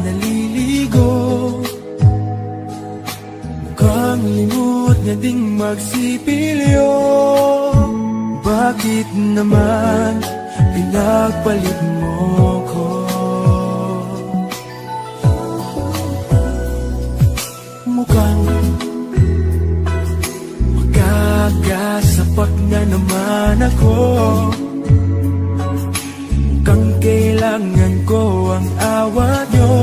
naliligo. Mukhang limot na ding magsipilyo. Bakit naman pinagpalit mo ko? Mukhang magkakasapat na naman ako. Mukhang kailangan ko ang awa nyo.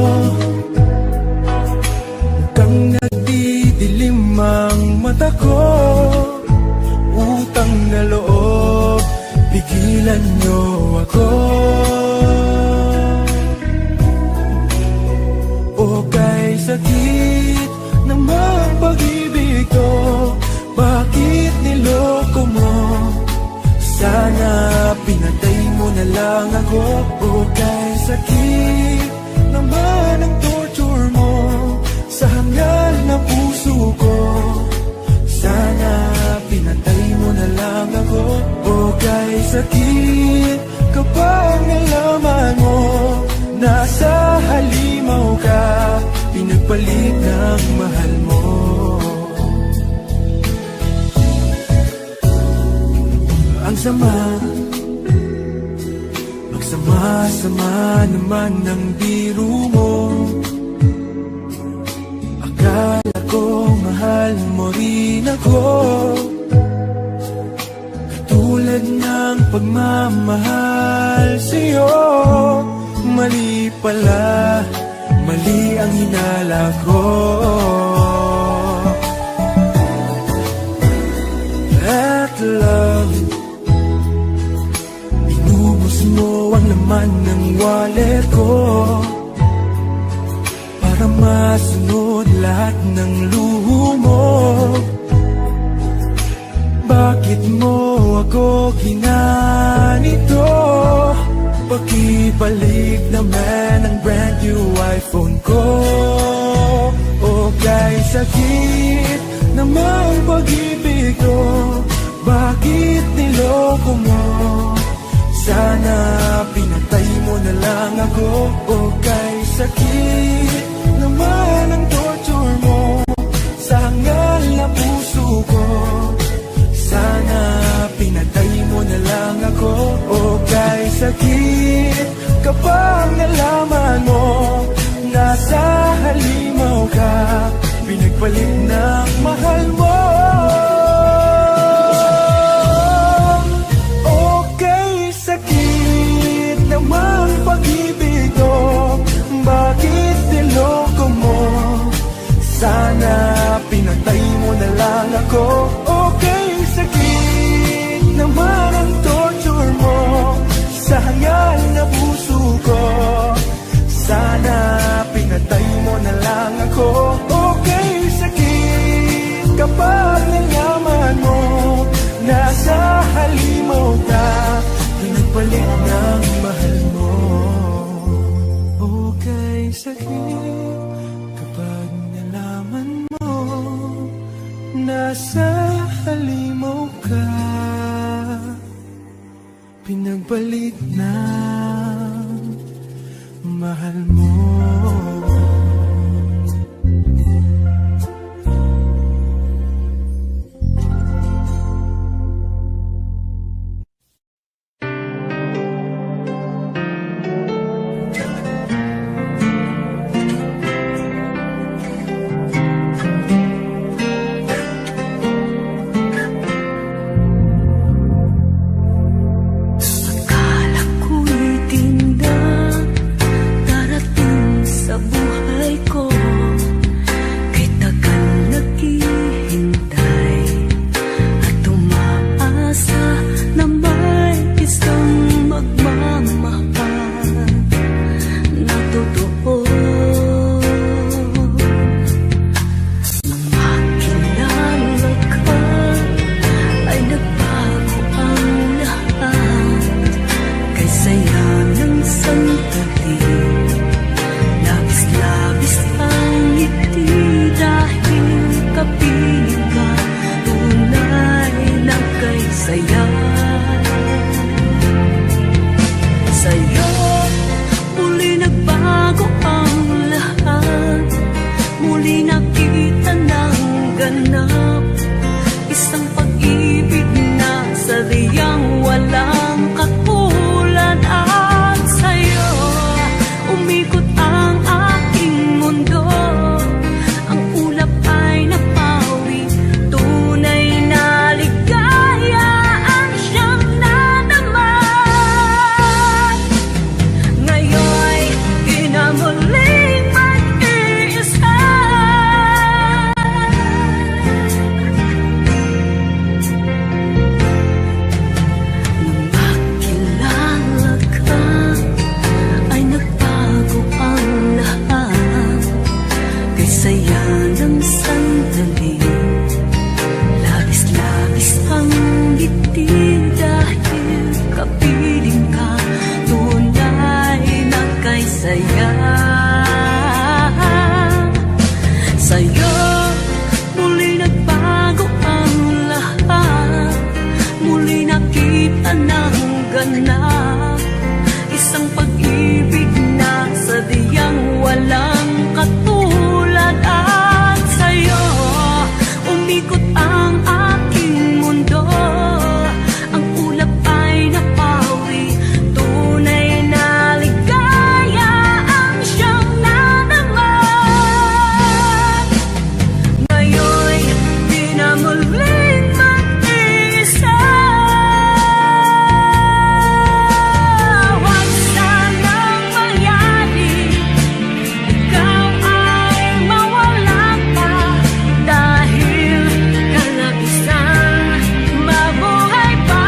Mukhang nagdidilim ang mata ko. Utang na loob, pigilan nyo ako. O kay sakit namang pag-ibig ko, bakit niloko mo? Sana pinatay mo na lang ako. O kay sakit naman ang torture mo sa hangal na puso ko. Sana pinatay mo na lang ako. O kay sakit kapag nalaman mo nasa halimaw ka, pinagpalit ng mahal mo. Ang sama, magsama-sama naman ng biro mo. Akala ko mahal mo rin ako, katulad ng pagmamahal sa'yo. Mali pala, mali ang hinala ko. At love, inubos mo ang laman ng wallet ko para masunod lahat ng luho mo. Bakit mo ako ginanito? Pakibalik naman ang brand new iPhone ko. O kay sakit namang pag-ibig ko, bakit niloko mo? Sana pinatay mo na lang ako. O kay sakit naman ang torture mo sa hangal na puso ko. Sana pinatay mo na lang ako. O kay sakit kapag nalaman mo nasa halimaw ka, pinagpalit ng mahal mo. O kay sakit namang pag-ibig ko, bakit niloko mo? Sana pinatay mo na lang ako. O kay sakit naman ang torture mo sa hangal na puso ko. Sana pinatay mo na lang ako. O kay sakit kapag nalaman mo nasa halimaw ka, pinagpalit ng mahal mo. O kay sakit kapag nalaman mo nasa halimaw ka, pinagpalit ng mahal mo. Akala ko'y tinda, darating ng sandali, labis-labis ang ngiti dahil kapiling ka, tunay na kay saya. Sa'yo muli nagbago ang lahat, muli nakita ng ganap, isang pag-ibig na sadyang walang katulad. At sa'yo umikot ang aking mundo, ang ulap ay napawi, tunay na ligaya ang siyang nanaman. Ngayon'y di na muling mag-iisa. Huwag sanang mangyari, ikaw ay mawala pa, dahil kalabisan mabuhay pa.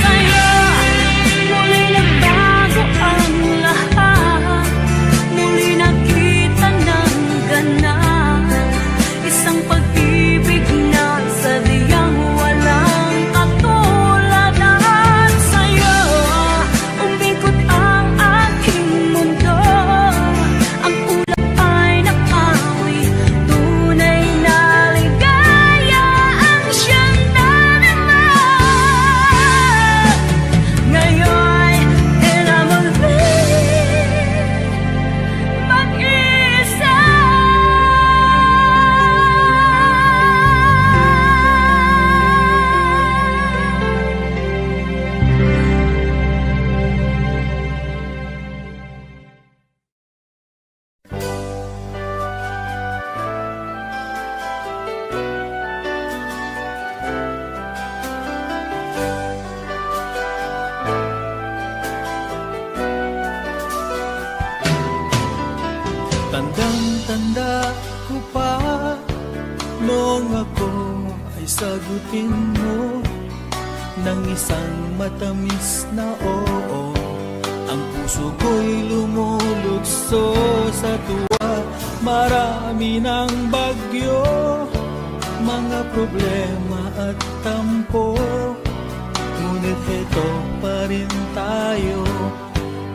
Sa'yo muli nagbago ang lahat, muli nakita ng ganap, isang pag-ibig na sadyang walang katulad. At sa'yo umikot ang aking mundo, ang ulap ay napawi, tunay na ligaya ang siyang nanaman. Ngayon di na muling mag-isa. Tandang-tanda ko pa noong ako ay sagutin mo ng isang matamis na oo. Ang puso ko'y lumulugso sa tuwa, marami ng bagyo, mga problema at tampo, ngunit heto pa rin tayo,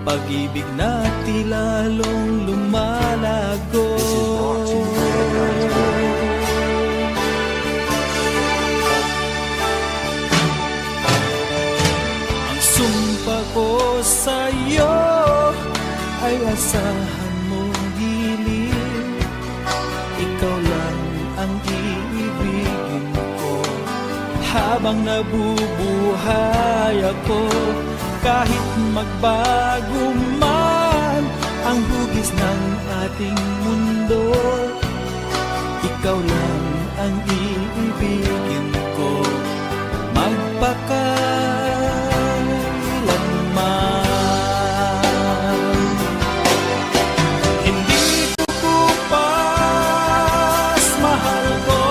pag-ibig na lalong lumalago. Ang sumpa ko sa'yo ay asahan mong hiling, ikaw lang ang iibigin ko habang nabubuhay ako. Kahit magbago man ang hugis ng ating mundo, ikaw lang ang iibigin ko magpakailanman. Hindi kukupas, mahal ko,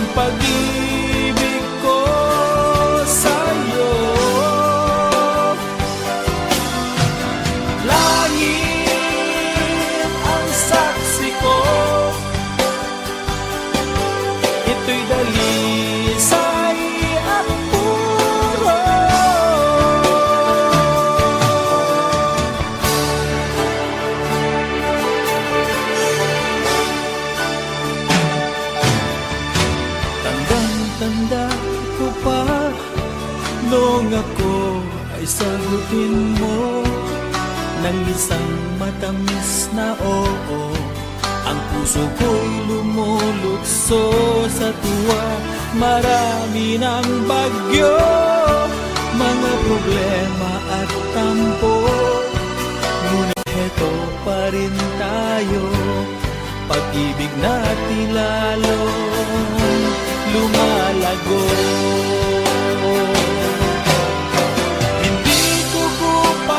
ang pag-ibig ko sa'yo. Langit ang saksi ko, ito'y dalisay at puro. Tandang-tanda ko pa noong ako ay sagutin mo ng isang matamis na oo. Ang puso ko'y lumulukso sa tuwa, marami ng bagyo, mga problema at tampo, ngunit heto pa rin tayo, pag-ibig natin lalong lumalago. Hindi kukupas,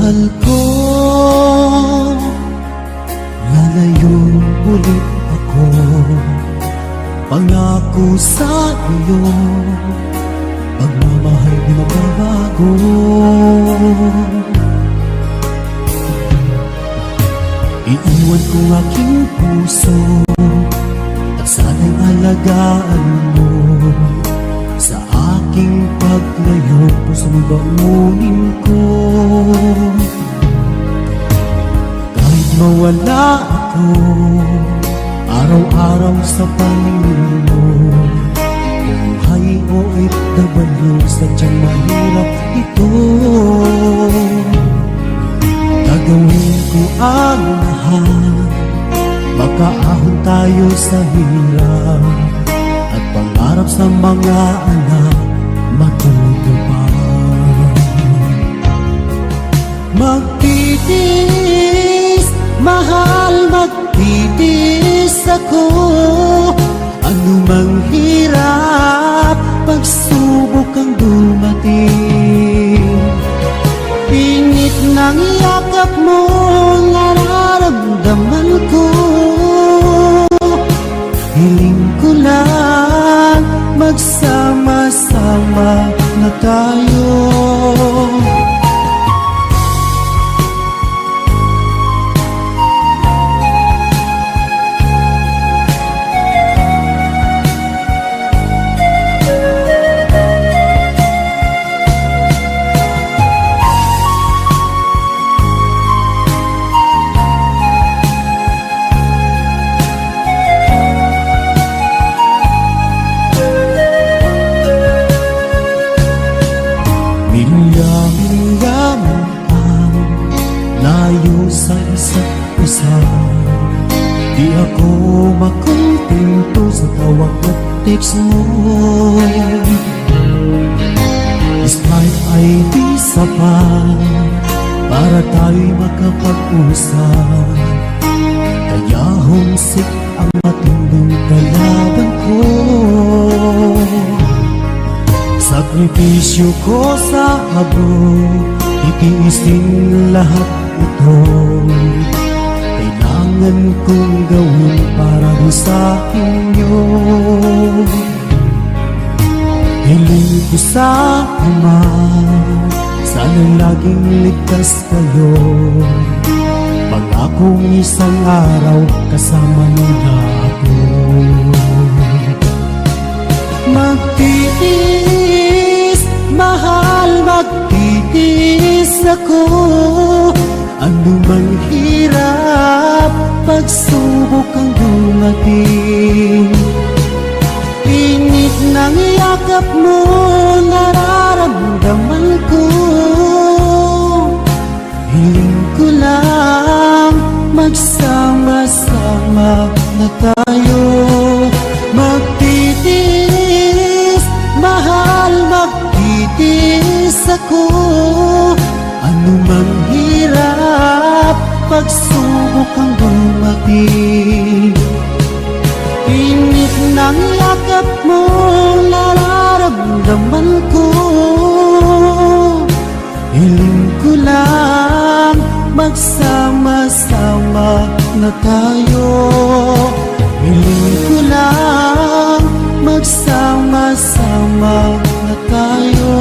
Mahal ko, lalayo ulit ako. Pangako sa iyo, pagmamahal di magbabago. Iiwan ko aking puso at sana'y alagaan mo. Sa aking paglayo, pusong bangunin ko. Kahit mawala ako, araw-araw sa paningin mo. Buhay o OFW, sadyang mahirap ito. Gagawin ko ang lahat, makaahon tayo sa hirap, at pangarap sa mga anak matutupad. Magtitiis, mahal, magtitiis ako. Anumang hirap, pagsubok ang dumating. Pingit ng yakap mo, nararamdaman ko. Hiling ko lang, magsama-sama na tayo. Sa isa't isa, di ako makontento sa tawag at text mo. Skype ay di sapat para tayo'y makapag-usap. Kaya homesick ang matinding kalaban ko. Sakripisyo ko sa abroad, itiisin lahat ito. Kailangan kong gawin para sa inyo. Hiling ko sa Ama, sana'y laging ligtas kayo. Pangakong isang araw kasama nila ako. Magtitiis, mahal, magtitiis ako. Anumang hirap, pagsubok ang dumating. Init ng yakap mo, nararamdaman ko. Hiling ko lang, magsama-sama na tayo. Magtitiis, mahal, magtitiis ako. Anumang hirap, pagsubok ang dumating. Init ng yakap mo, nararamdaman ko. Hiling ko lang, magsama-sama na tayo. Hiling ko lang, magsama-sama na tayo.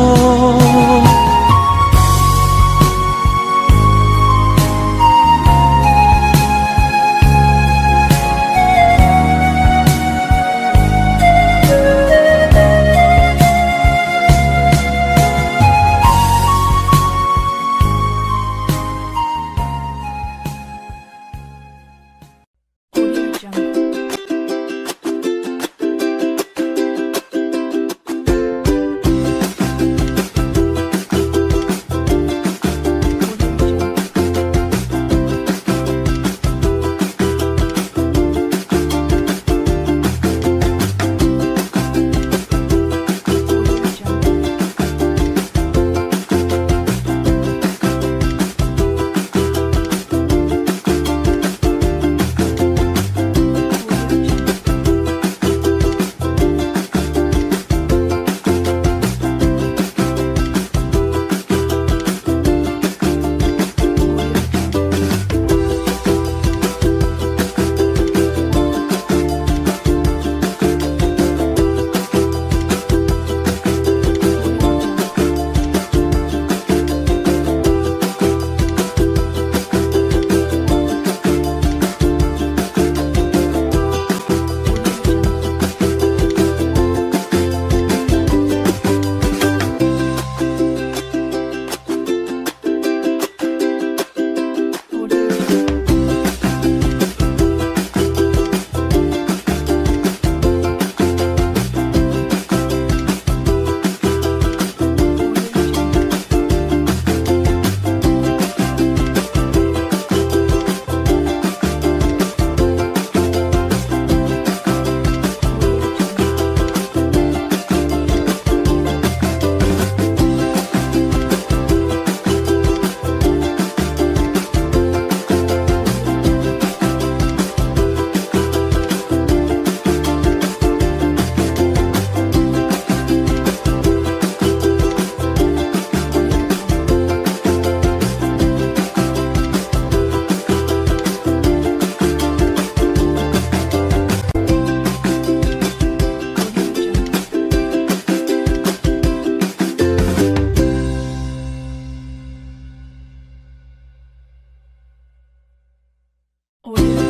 Uli